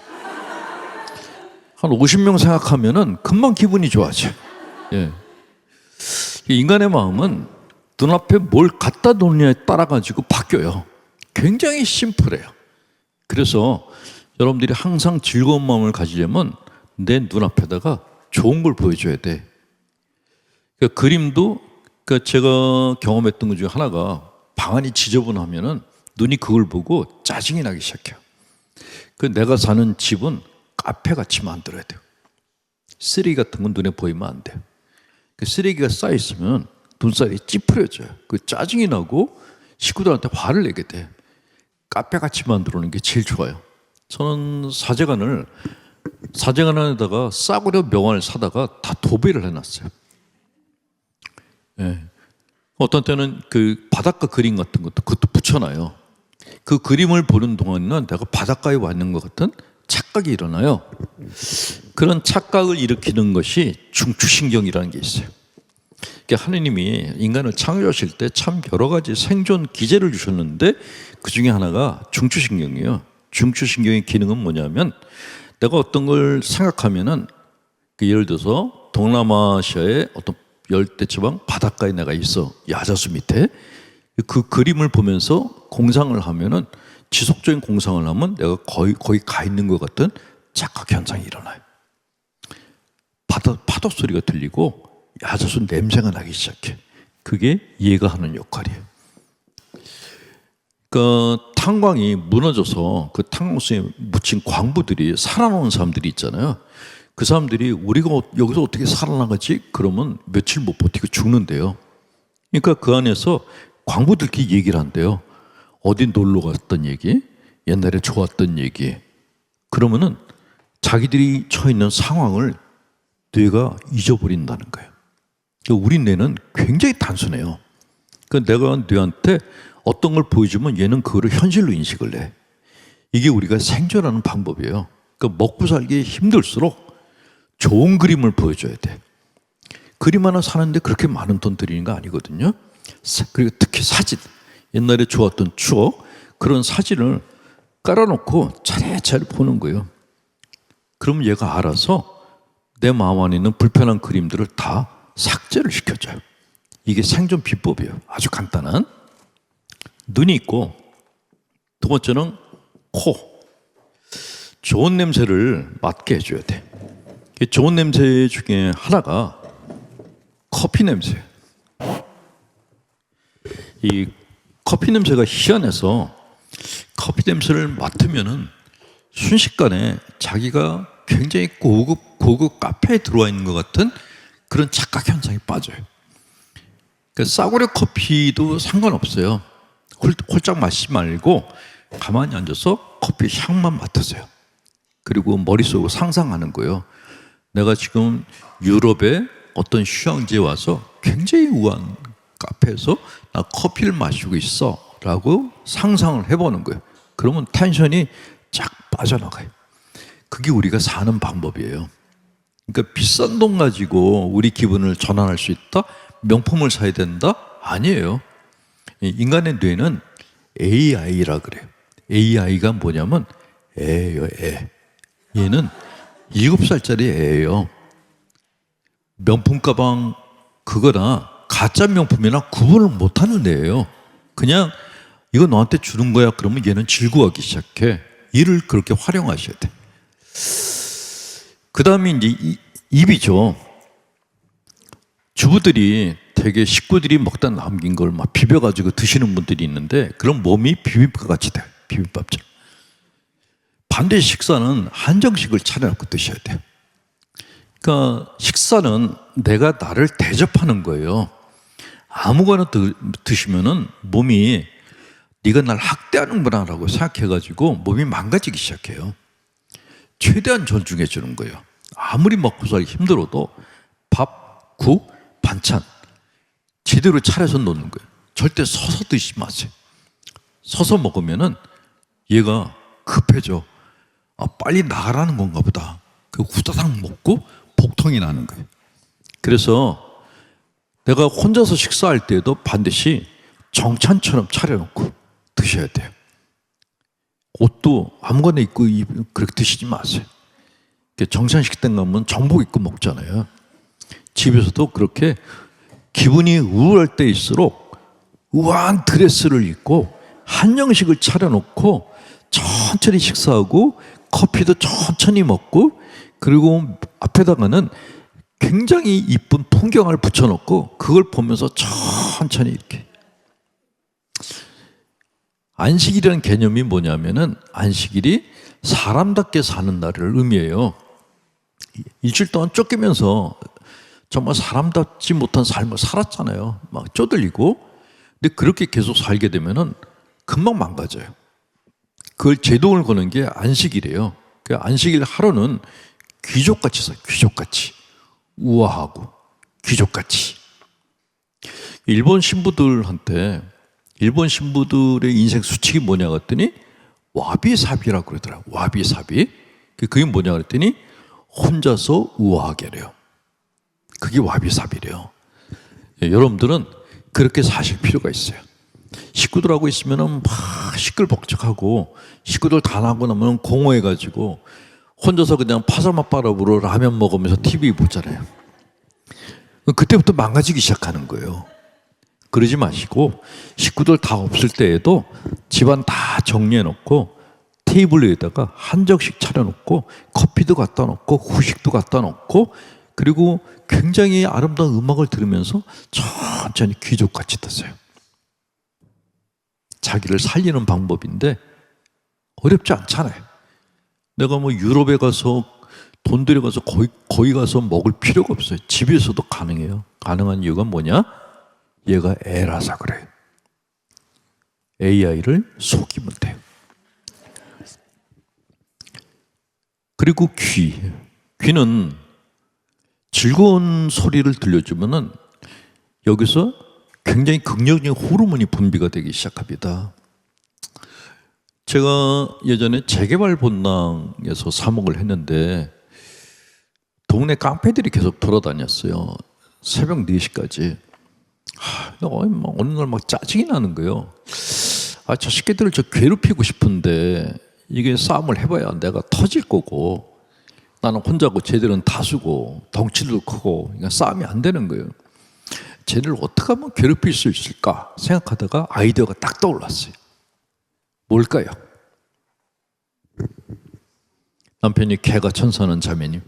한 50명 생각하면은 금방 기분이 좋아져. 예. 인간의 마음은 눈앞에 뭘 갖다 놓느냐에 따라 가지고 바뀌어요. 굉장히 심플해요. 그래서 여러분들이 항상 즐거운 마음을 가지려면 내 눈앞에다가 좋은 걸 보여줘야 돼. 그러니까 그림도 제가 경험했던 것 중에 하나가 방안이 지저분하면은 눈이 그걸 보고 짜증이 나기 시작해요. 내가 사는 집은 카페같이 만들어야 돼요. 쓰레기 같은 건 눈에 보이면 안 돼요. 쓰레기가 쌓여있으면 눈살이 찌푸려져요. 짜증이 나고 식구들한테 화를 내게 돼. 카페같이 만들어 놓는 게 제일 좋아요. 저는 사제관 안에다가 싸구려 명화를 사다가 다 도배를 해놨어요. 예. 어떤 때는 그 바닷가 그림 같은 것도 그것도 붙여놔요. 그 그림을 보는 동안에는 내가 바닷가에 와 있는 것 같은 착각이 일어나요. 그런 착각을 일으키는 것이 중추신경이라는 게 있어요. 그러니까 하느님이 인간을 창조하실 때 참 여러 가지 생존 기제를 주셨는데 그 중에 하나가 중추신경이에요. 중추신경의 기능은 뭐냐면 내가 어떤 걸 생각하면은 예를 들어서 동남아시아의 어떤 열대지방 바닷가에 내가 있어. 야자수 밑에. 그 그림을 보면서 공상을 하면은 지속적인 공상을 하면 내가 거의 가 있는 것 같은 착각 현상이 일어나요. 파도 소리가 들리고 야자수 냄새가 나기 시작해. 그게 이해가 하는 역할이에요. 탄광이 무너져서 그 탄광수에 묻힌 광부들이 살아나온 사람들이 있잖아요. 그 사람들이 우리가 여기서 어떻게 살아나가지? 그러면 며칠 못 버티고 죽는데요. 그러니까 그 안에서 광부들끼리 얘기를 한대요. 어디 놀러 갔던 얘기, 옛날에 좋았던 얘기. 그러면은 자기들이 처해 있는 상황을 뇌가 잊어버린다는 거예요. 우리 뇌는 굉장히 단순해요. 내가 뇌한테 어떤 걸 보여주면 얘는 그거를 현실로 인식을 해. 이게 우리가 생존하는 방법이에요. 먹고 살기 힘들수록 좋은 그림을 보여줘야 돼. 그림 하나 사는데 그렇게 많은 돈 들이는 거 아니거든요. 그리고 특히 사진, 옛날에 좋았던 추억, 그런 사진을 깔아놓고 차례차례 보는 거예요. 그러면 얘가 알아서 내 마음 안에 있는 불편한 그림들을 다 삭제를 시켜줘요. 이게 생존 비법이에요. 아주 간단한. 눈이 있고, 두 번째는 코. 좋은 냄새를 맡게 해줘야 돼. 좋은 냄새 중에 하나가 커피 냄새. 이 커피 냄새가 희한해서 커피 냄새를 맡으면은 순식간에 자기가 굉장히 고급 카페에 들어와 있는 것 같은 그런 착각 현상이 빠져요. 싸구려 커피도 상관없어요. 홀짝 마시지 말고 가만히 앉아서 커피 향만 맡으세요. 그리고 머릿속으로 상상하는 거예요. 내가 지금 유럽의 어떤 휴양지에 와서 굉장히 우아한 카페에서 나 커피를 마시고 있어 라고 상상을 해보는 거예요. 그러면 텐션이 쫙 빠져나가요. 그게 우리가 사는 방법이에요. 그러니까 비싼 돈 가지고 우리 기분을 전환할 수 있다? 명품을 사야 된다? 아니에요. 인간의 뇌는 AI라 그래요. AI가 뭐냐면 애예요, 애. 얘는 7살짜리 애예요. 명품 가방 그거나 가짜 명품이나 구분을 못하는 애예요. 그냥 이거 너한테 주는 거야 그러면 얘는 즐거워하기 시작해. 이를 그렇게 활용하셔야 돼. 그 다음에 이제 입이죠. 주부들이 되게 식구들이 먹다 남긴 걸 막 비벼가지고 드시는 분들이 있는데 그런 몸이 비빔밥 같이 돼요. 비빔밥처럼. 반대 식사는 한정식을 차려놓고 드셔야 돼요. 그러니까 식사는 내가 나를 대접하는 거예요. 아무거나 드시면은 몸이 네가 날 학대하는구나 라고 생각해가지고 몸이 망가지기 시작해요. 최대한 존중해 주는 거예요. 아무리 먹고 살기 힘들어도 밥, 국, 반찬 제대로 차려서 놓는 거예요. 절대 서서 드시지 마세요. 서서 먹으면은 얘가 급해져. 아, 빨리 나가라는 건가 보다. 그 후다닥 먹고 복통이 나는 거예요. 그래서 내가 혼자서 식사할 때에도 반드시 정찬처럼 차려놓고 드셔야 돼요. 옷도 아무거나 입고 그렇게 드시지 마세요. 정찬 식당 가면 정복 입고 먹잖아요. 집에서도 그렇게 기분이 우울할 때일수록 우아한 드레스를 입고 한정식을 차려놓고 천천히 식사하고 커피도 천천히 먹고 그리고 앞에다가는 굉장히 이쁜 풍경을 붙여놓고 그걸 보면서 천천히 이렇게. 안식일이라는 개념이 뭐냐면은 안식일이 사람답게 사는 날을 의미해요. 일주일 동안 쫓기면서 정말 사람답지 못한 삶을 살았잖아요. 막 쪼들리고. 근데 그렇게 계속 살게 되면은 금방 망가져요. 그걸 제동을 거는 게 안식일이에요. 그 안식일 하루는 귀족같이 살아요. 귀족같이. 우아하고 귀족같이. 일본 신부들한테 일본 신부들의 인생 수칙이 뭐냐 그랬더니 와비사비라고 그러더라고요. 와비사비. 그게 뭐냐 그랬더니 혼자서 우아하게 래요. 그게 와비사비래요. 여러분들은 그렇게 사실 필요가 있어요. 식구들하고 있으면 막 시끌벅적하고 식구들 다 나고 나면 공허해가지고 혼자서 그냥 파자마바라보로 라면 먹으면서 TV 보잖아요. 그때부터 망가지기 시작하는 거예요. 그러지 마시고 식구들 다 없을 때에도 집안 다 정리해놓고 테이블 위에다가 한정식 차려놓고 커피도 갖다 놓고 후식도 갖다 놓고 그리고 굉장히 아름다운 음악을 들으면서 천천히 귀족같이 드세요. 자기를 살리는 방법인데 어렵지 않잖아요. 내가 뭐 유럽에 가서 돈 들여가서 거기 가서 먹을 필요가 없어요. 집에서도 가능해요. 가능한 이유가 뭐냐? 얘가 애라서 그래요. AI를 속이면 돼요. 그리고 귀는 즐거운 소리를 들려주면은 여기서 굉장히 긍정적인 호르몬이 분비가 되기 시작합니다. 제가 예전에 재개발 본당에서 사목을 했는데 동네 깡패들이 계속 돌아다녔어요. 새벽 4시까지. 어느 날 막 짜증이 나는 거예요. 저 새끼들을 저 괴롭히고 싶은데 이게 싸움을 해봐야 내가 터질 거고 나는 혼자고 쟤들은 다수고 덩치도 크고 그러니까 싸움이 안 되는 거예요. 쟤를 어떻게 하면 괴롭힐 수 있을까 생각하다가 아이디어가 딱 떠올랐어요. 뭘까요? 남편이 개가 천사는 자매님.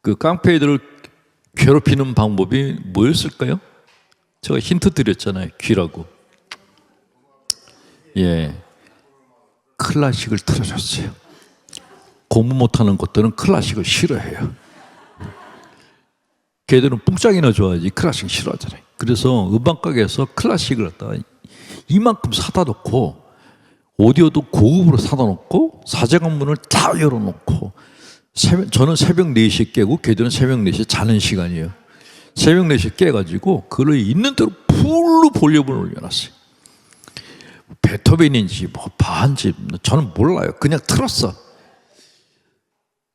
그 깡패들을 괴롭히는 방법이 뭐였을까요? 제가 힌트 드렸잖아요. 귀라고. 예, 클래식을 틀어줬어요. 공부 못하는 것들은 클래식을 싫어해요. 걔들은 뿡짝이나 좋아하지 클래식 싫어하잖아요. 그래서 음악가게에서 클래식을 갖다가 이만큼 사다 놓고 오디오도 고급으로 사다 놓고 사제관문을 다 열어놓고 저는 새벽 4시에 깨고 걔들은 새벽 4시에 자는 시간이에요. 새벽 4시에 깨가지고 그걸 있는 대로 풀로 볼륨을 올려놨어요. 베토벤인지 뭐 바한지 저는 몰라요. 그냥 틀었어.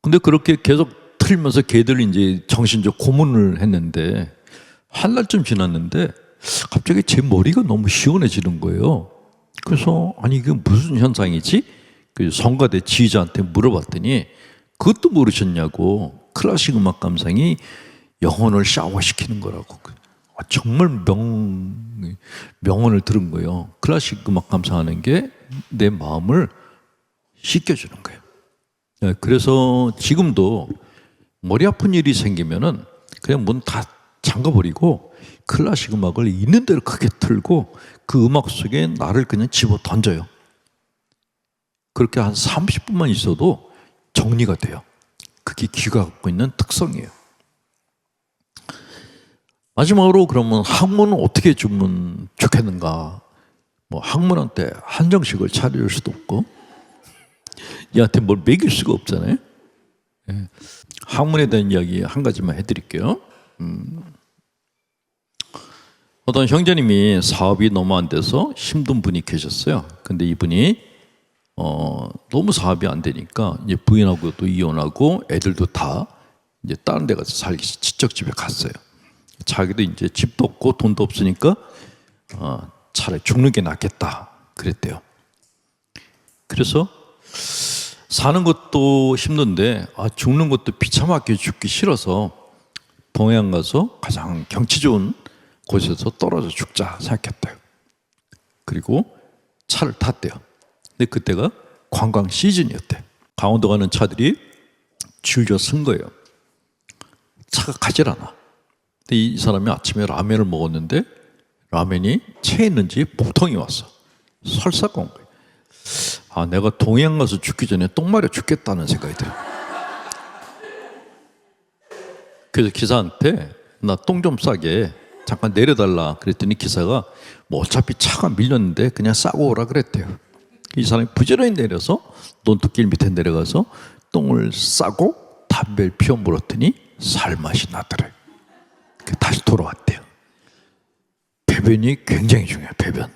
근데 그렇게 계속 틀면서 걔들 이제 정신적 고문을 했는데 한 달쯤 지났는데 갑자기 제 머리가 너무 시원해지는 거예요. 그래서 아니 이게 무슨 현상이지? 그 성가대 지휘자한테 물어봤더니 그것도 모르셨냐고. 클래식 음악 감상이 영혼을 샤워시키는 거라고. 정말 명언을 들은 거예요. 클래식 음악 감상하는 게 내 마음을 씻겨주는 거예요. 그래서 지금도 머리 아픈 일이 생기면은 그냥 문 다 잠가버리고 클래식 음악을 있는 대로 크게 틀고 그 음악 속에 나를 그냥 집어 던져요. 그렇게 한 30분만 있어도 정리가 돼요. 그게 귀가 갖고 있는 특성이에요. 마지막으로 그러면 학문은 어떻게 주면 좋겠는가? 뭐 학문한테 한정식을 차릴 수도 없고 얘한테 뭘 먹일 수가 없잖아요. 학문에 대한 이야기 한 가지만 해드릴게요. 어떤 형제님이 사업이 너무 안 돼서 힘든 분이 계셨어요. 근데 이분이 너무 사업이 안 되니까 이제 부인하고도 이혼하고 애들도 다 이제 다른 데 가서 살기 친척집에 갔어요. 자기도 이제 집도 없고 돈도 없으니까 차라리 죽는 게 낫겠다 그랬대요. 그래서 사는 것도 힘든데 죽는 것도 비참하게 죽기 싫어서 동해안 가서 가장 경치 좋은 곳에서 떨어져 죽자 생각했대요. 그리고 차를 탔대요. 근데 그때가 관광 시즌이었대. 강원도 가는 차들이 줄져 쓴 거예요. 차가 가질 않아. 근데 이 사람이 아침에 라면을 먹었는데 라면이 체에 있는지 복통이 왔어. 설사가 온 거예요. 내가 동해안 가서 죽기 전에 똥 마려 죽겠다는 생각이 들어요. 그래서 기사한테 나 똥 좀 싸게 잠깐 내려달라 그랬더니 기사가 뭐 어차피 차가 밀렸는데 그냥 싸고 오라 그랬대요. 이 사람이 부지런히 내려서 논두길 밑에 내려가서 똥을 싸고 담배를 피워 물었더니 살맛이 나더래요. 다시 돌아왔대요. 배변이 굉장히 중요해요. 배변.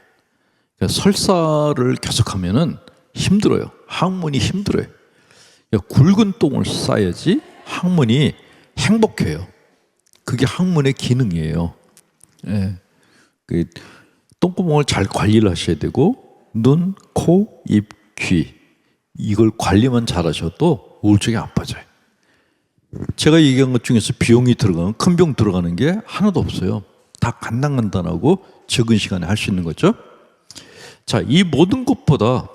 그러니까 설사를 계속하면은 힘들어요. 항문이 힘들어요. 그러니까 굵은 똥을 싸야지 항문이 행복해요. 그게 항문의 기능이에요. 예. 그 똥구멍을 잘 관리를 하셔야 되고 눈, 코, 입, 귀 이걸 관리만 잘하셔도 우울증이 안 빠져요. 제가 얘기한 것 중에서 비용이 들어가는 큰 비용 들어가는 게 하나도 없어요. 다 간단간단하고 적은 시간에 할 수 있는 거죠. 자, 이 모든 것보다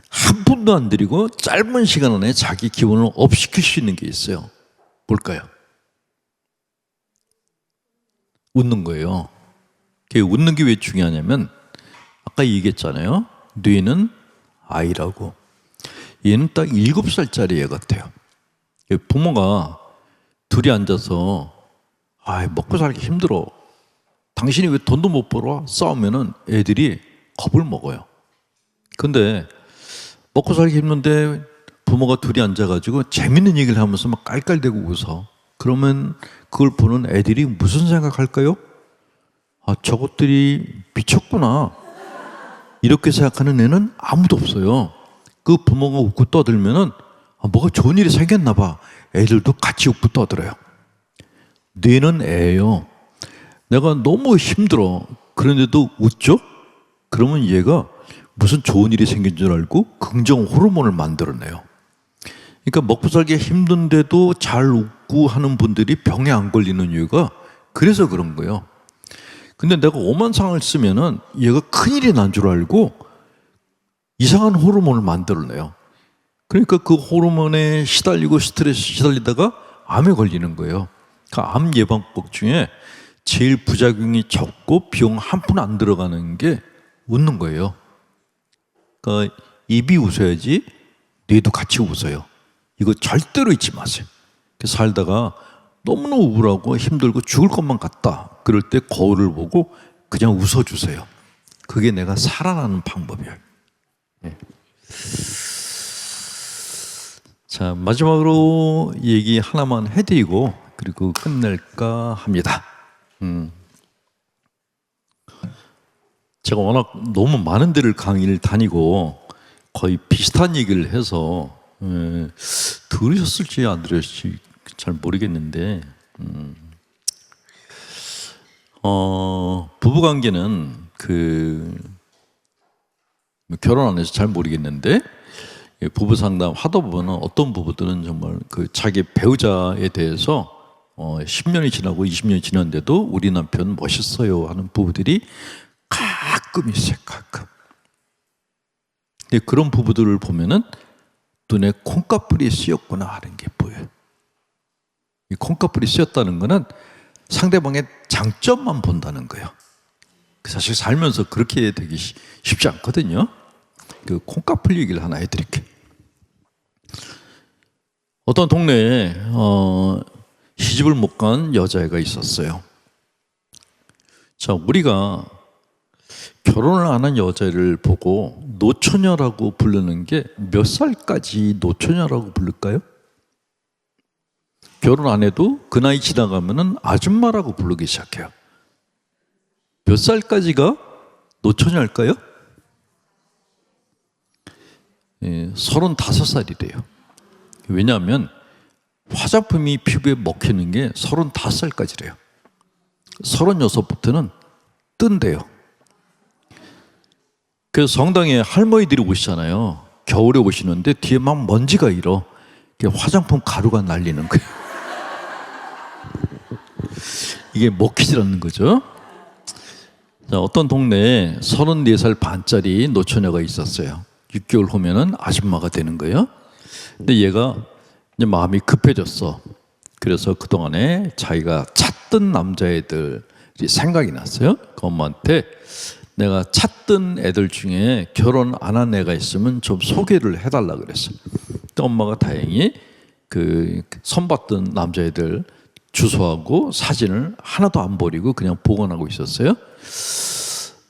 한 푼도 안 들이고 짧은 시간 안에 자기 기분을 업시킬 수 있는 게 있어요. 뭘까요? 웃는 거예요. 웃는 게 왜 중요하냐면 아까 얘기했잖아요. 뇌는 아이라고. 얘는 딱 7살짜리 애 같아요. 부모가 둘이 앉아서 먹고 살기 힘들어. 당신이 왜 돈도 못 벌어? 싸우면은 애들이 겁을 먹어요. 근데 먹고 살기 힘든데 부모가 둘이 앉아가지고 재밌는 얘기를 하면서 막 깔깔대고 웃어. 그러면 그걸 보는 애들이 무슨 생각할까요? 저것들이 미쳤구나. 이렇게 생각하는 애는 아무도 없어요. 그 부모가 웃고 떠들면은 뭐가 좋은 일이 생겼나 봐. 애들도 같이 웃고 떠들어요. 뇌는 애예요. 내가 너무 힘들어. 그런데도 웃죠? 그러면 얘가 무슨 좋은 일이 생긴 줄 알고 긍정 호르몬을 만들어내요. 그러니까 먹고 살기 힘든데도 잘 웃고 하는 분들이 병에 안 걸리는 이유가 그래서 그런 거예요. 근데 내가 오만 상을 쓰면은 얘가 큰일이 난 줄 알고 이상한 호르몬을 만들어내요. 그러니까 그 호르몬에 시달리고 스트레스 시달리다가 암에 걸리는 거예요. 그러니까 암 예방법 중에 제일 부작용이 적고 비용 한 푼 안 들어가는 게 웃는 거예요. 그러니까 입이 웃어야지 뇌도 같이 웃어요. 이거 절대로 잊지 마세요. 살다가 너무너무 우울하고 힘들고 죽을 것만 같다. 그럴 때 거울을 보고 그냥 웃어주세요. 그게 내가 살아나는 방법이에요. 네. 자, 마지막으로 얘기 하나만 해드리고 그리고 끝낼까 합니다. 제가 워낙 너무 많은 데를 강의를 다니고 거의 비슷한 얘기를 해서 들으셨을지 안 들으셨을지 잘 모르겠는데 부부관계는 결혼 안 해서 잘 모르겠는데 부부 상담 하다 보면 어떤 부부들은 정말 자기 배우자에 대해서 10년이 지나고 20년이 지났는데도 우리 남편 멋있어요 하는 부부들이 가끔 있어요. 가끔. 근데 그런 부부들을 보면은 눈에 콩깍불이 씌었구나 하는 게 보여요. 이 콩깍불이 씌었다는 거는 상대방의 장점만 본다는 거예요. 사실 살면서 그렇게 되기 쉽지 않거든요. 그 콩깍불 얘기를 하나 해드릴게요. 어떤 동네에 시집을 못 간 여자애가 있었어요. 자, 우리가 결혼을 안 한 여자를 보고 노처녀라고 부르는 게 몇 살까지 노처녀라고 부를까요? 결혼 안 해도 그 나이 지나가면은 아줌마라고 부르기 시작해요. 몇 살까지가 노처녀일까요? 35살이래요. 왜냐하면 화장품이 피부에 먹히는 게 35살까지래요. 36부터는 뜬대요. 그래서 성당에 할머니들이 오시잖아요. 겨울에 오시는데 뒤에 막 먼지가 일어. 화장품 가루가 날리는 거예요. 이게 먹히질 않는 거죠. 자, 어떤 동네에 34살 반짜리 노처녀가 있었어요. 6개월 후면은 아줌마가 되는 거예요. 근데 얘가 이제 마음이 급해졌어. 그래서 그동안에 자기가 찾던 남자애들이 생각이 났어요. 그 엄마한테 내가 찾던 애들 중에 결혼 안 한 애가 있으면 좀 소개를 해달라 그랬어요. 또 엄마가 다행히 그 선봤던 남자애들 주소하고 사진을 하나도 안 버리고 그냥 보관하고 있었어요.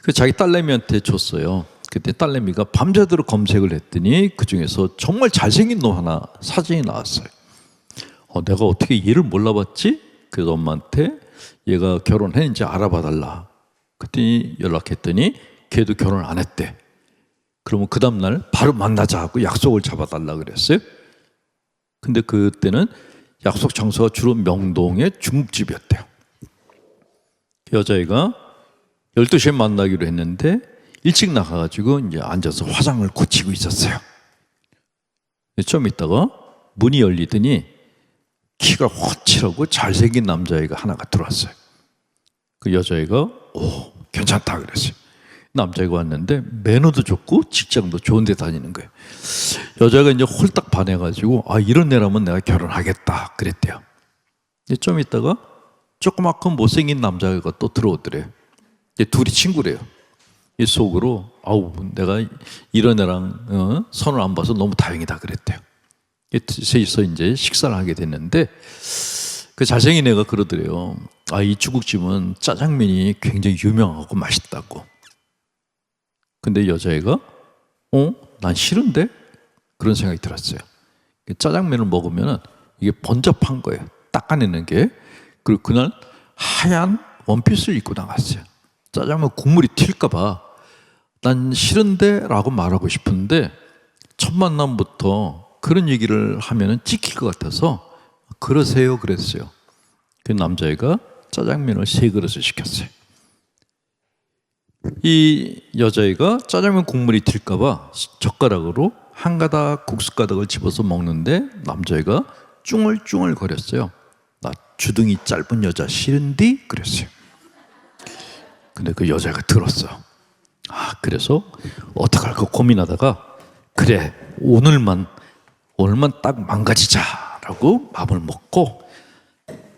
그 자기 딸내미한테 줬어요. 그때 딸내미가 밤새도록 검색을 했더니 그 중에서 정말 잘생긴 놈 하나 사진이 나왔어요. 내가 어떻게 얘를 몰라봤지? 그래서 엄마한테 얘가 결혼했는지 알아봐 달라. 그랬더니 연락했더니 걔도 결혼 안 했대. 그러면 그 다음날 바로 만나자 하고 약속을 잡아달라 그랬어요. 근데 그때는 약속 장소가 주로 명동의 중국집이었대요. 그 여자애가 12시에 만나기로 했는데 일찍 나가가지고 이제 앉아서 화장을 고치고 있었어요. 좀 있다가 문이 열리더니 키가 훤칠하고 잘생긴 남자애가 하나가 들어왔어요. 그 여자애가 괜찮다 그랬어요. 남자애가 왔는데 매너도 좋고 직장도 좋은 데 다니는 거예요. 여자가 이제 홀딱 반해가지고 이런 애라면 내가 결혼하겠다 그랬대요. 좀 있다가 조그맣고 못생긴 남자애가 또 들어오더래요. 둘이 친구래요. 이 속으로 내가 이런 애랑 선을 안 봐서 너무 다행이다 그랬대요. 셋이서 이제 식사를 하게 됐는데 그 잘생긴 애가 그러더래요. 이 중국집은 짜장면이 굉장히 유명하고 맛있다고. 근데 여자애가 난 싫은데? 그런 생각이 들었어요. 짜장면을 먹으면 이게 번잡한 거예요. 닦아내는 게. 그리고 그날 하얀 원피스를 입고 나갔어요. 짜장면 국물이 튈까 봐 난 싫은데 라고 말하고 싶은데 첫 만남부터 그런 얘기를 하면 찍힐 것 같아서 그러세요 그랬어요. 그 남자애가 짜장면을 3그릇을 시켰어요. 이 여자애가 짜장면 국물이 튈까 봐 젓가락으로 한 가닥 국수 가닥을 집어서 먹는데 남자애가 쭝얼쭝얼 거렸어요. 나 주둥이 짧은 여자 싫은디? 그랬어요. 근데 그 여자가 들었어. 그래서 어떡할까 고민하다가 그래 오늘만 딱 망가지자라고 마음을 먹고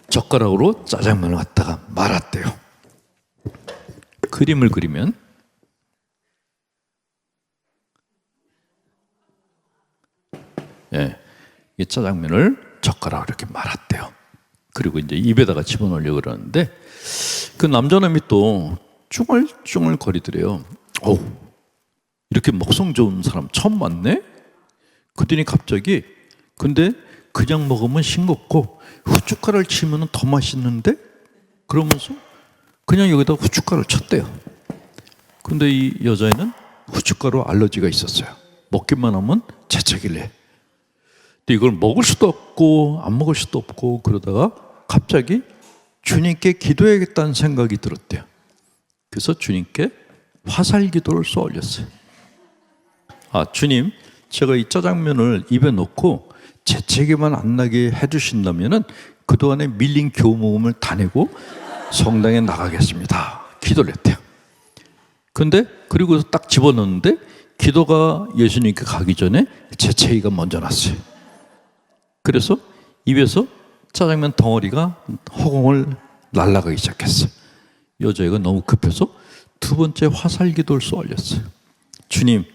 젓가락으로 짜장면을 갖다가 말았대요. 그림을 그리면 이 짜장면을 젓가락으로 이렇게 말았대요. 그리고 이제 입에다가 집어넣으려고 그러는데 그 남자놈이 또 쭝얼쭝얼 거리더래요. 이렇게 먹성 좋은 사람 처음 봤네? 그랬더니 갑자기 근데 그냥 먹으면 싱겁고 후춧가루를 치면 더 맛있는데? 그러면서 그냥 여기다 후춧가루를 쳤대요. 근데 이 여자애는 후춧가루 알러지가 있었어요. 먹기만 하면 재채기를 해. 근데 이걸 먹을 수도 없고 안 먹을 수도 없고 그러다가 갑자기 주님께 기도해야겠다는 생각이 들었대요. 그래서 주님께 화살 기도를 쏘아 올렸어요. 주님, 제가 이 짜장면을 입에 넣고 재채기만 안 나게 해주신다면은 그동안에 밀린 교무금을 다 내고 성당에 나가겠습니다. 기도를 했대요. 근데 그리고 딱 집어넣는데 기도가 예수님께 가기 전에 재채기가 먼저 났어요. 그래서 입에서 짜장면 덩어리가 허공을 날아가기 시작했어요. 여자애가 너무 급해서 두 번째 화살기도를 쏘아올렸어요. 주님,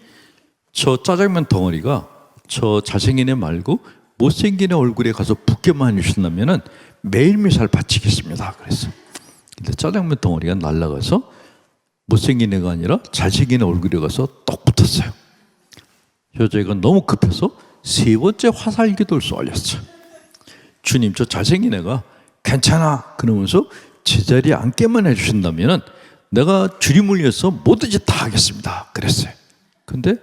저 짜장면 덩어리가 저 잘생긴 애 말고 못생긴 애 얼굴에 가서 붙게만 해주신다면 매일매일 바치겠습니다. 그랬어요. 근데 짜장면 덩어리가 날아가서 못생긴 애가 아니라 잘생긴 애 얼굴에 가서 똑 붙었어요. 여자애가 너무 급해서 세 번째 화살기도를 쏘아올렸어요. 주님, 저 잘생긴 애가 괜찮아 그러면서 제자리에 앉게만 해주신다면 내가 주님을 위해서 모든 짓 다 하겠습니다. 그랬어요. 근데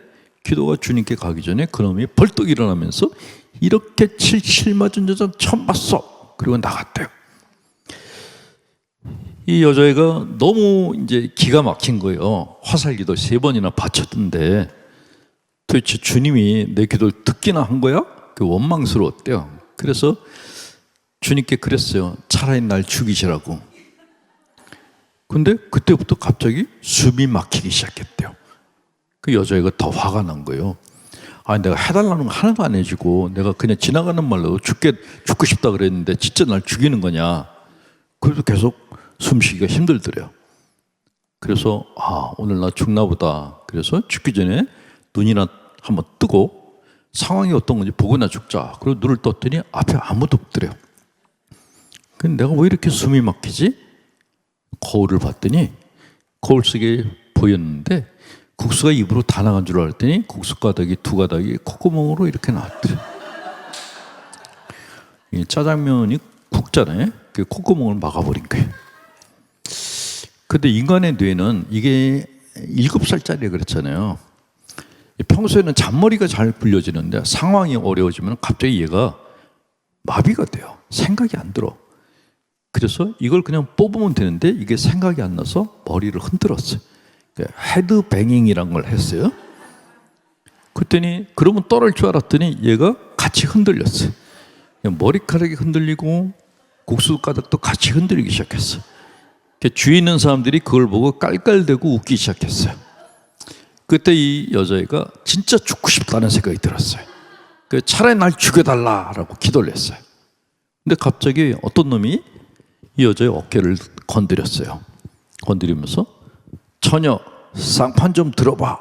기도가 주님께 가기 전에 그놈이 벌떡 일어나면서 이렇게 칠 맞은 여자 처음 봤어. 그리고 나갔대요. 이 여자애가 너무 이제 기가 막힌 거예요. 화살기도 3번이나 바쳤던데 도대체 주님이 내 기도를 듣기나 한 거야? 원망스러웠대요. 그래서 주님께 그랬어요. 차라리 날 죽이시라고. 근데 그때부터 갑자기 숨이 막히기 시작했대요. 그 여자애가 더 화가 난 거예요. 아, 내가 해달라는 거 하나도 안 해주고 내가 그냥 지나가는 말로 죽고 싶다 그랬는데 진짜 날 죽이는 거냐. 그래도 계속 숨쉬기가 힘들더래요. 그래서 오늘 나 죽나 보다. 그래서 죽기 전에 눈이나 한번 뜨고 상황이 어떤 건지 보고나 죽자. 그리고 눈을 떴더니 앞에 아무도 없더래요. 근데 내가 왜 이렇게 숨이 막히지? 거울을 봤더니 거울 속에 보였는데 국수가 입으로 다 나간 줄 알았더니 국수 가닥이 2가닥이 콧구멍으로 이렇게 나왔더래요. 이 짜장면이 국잖아요. 그 콧구멍을 막아버린 거예요. 근데 인간의 뇌는 이게 7살짜리 그랬잖아요. 평소에는 잔머리가 잘 굴려지는데 상황이 어려워지면 갑자기 얘가 마비가 돼요. 생각이 안 들어. 그래서 이걸 그냥 뽑으면 되는데 이게 생각이 안 나서 머리를 흔들었어요. 헤드뱅잉이란 걸 했어요. 그랬더니 그러면 떨어질 줄 알았더니 얘가 같이 흔들렸어요. 머리카락이 흔들리고 국수 가닥도 같이 흔들리기 시작했어요. 주위에 있는 사람들이 그걸 보고 깔깔대고 웃기 시작했어요. 그때 이 여자애가 진짜 죽고 싶다는 생각이 들었어요. 차라리 날 죽여달라라고 기도를 했어요. 근데 갑자기 어떤 놈이 이 여자의 어깨를 건드렸어요. 건드리면서 처녀 쌍판 좀 들어봐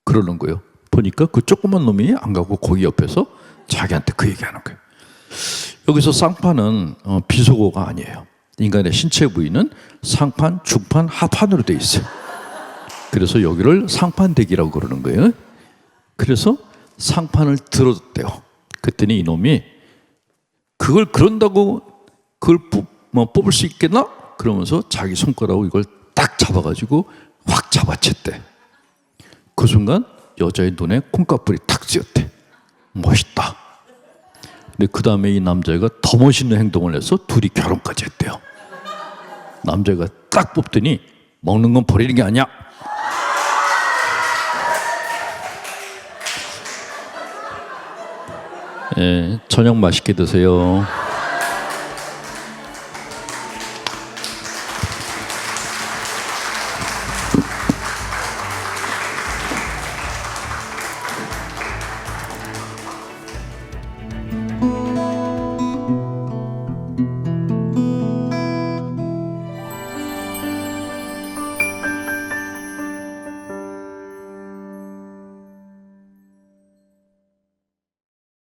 그러는 거예요. 보니까 그 조그만 놈이 안 가고 거기 옆에서 자기한테 그 얘기하는 거예요. 여기서 쌍판은 비속어가 아니에요. 인간의 신체 부위는 상판, 중판, 하판으로 되어 있어요. 그래서 여기를 상판대기라고 그러는 거예요. 그래서 상판을 들어줬대요. 그랬더니 이놈이 그걸 그런다고 그걸 뽑을 수 있겠나? 그러면서 자기 손가락으로 이걸 딱 잡아가지고 확 잡아챘대. 그 순간 여자의 눈에 콩깍불이 탁 씌었대. 멋있다. 근데 그 다음에 이 남자애가 더 멋있는 행동을 해서 둘이 결혼까지 했대요. 남자애가 딱 뽑더니 먹는 건 버리는 게 아니야. 저녁 맛있게 드세요.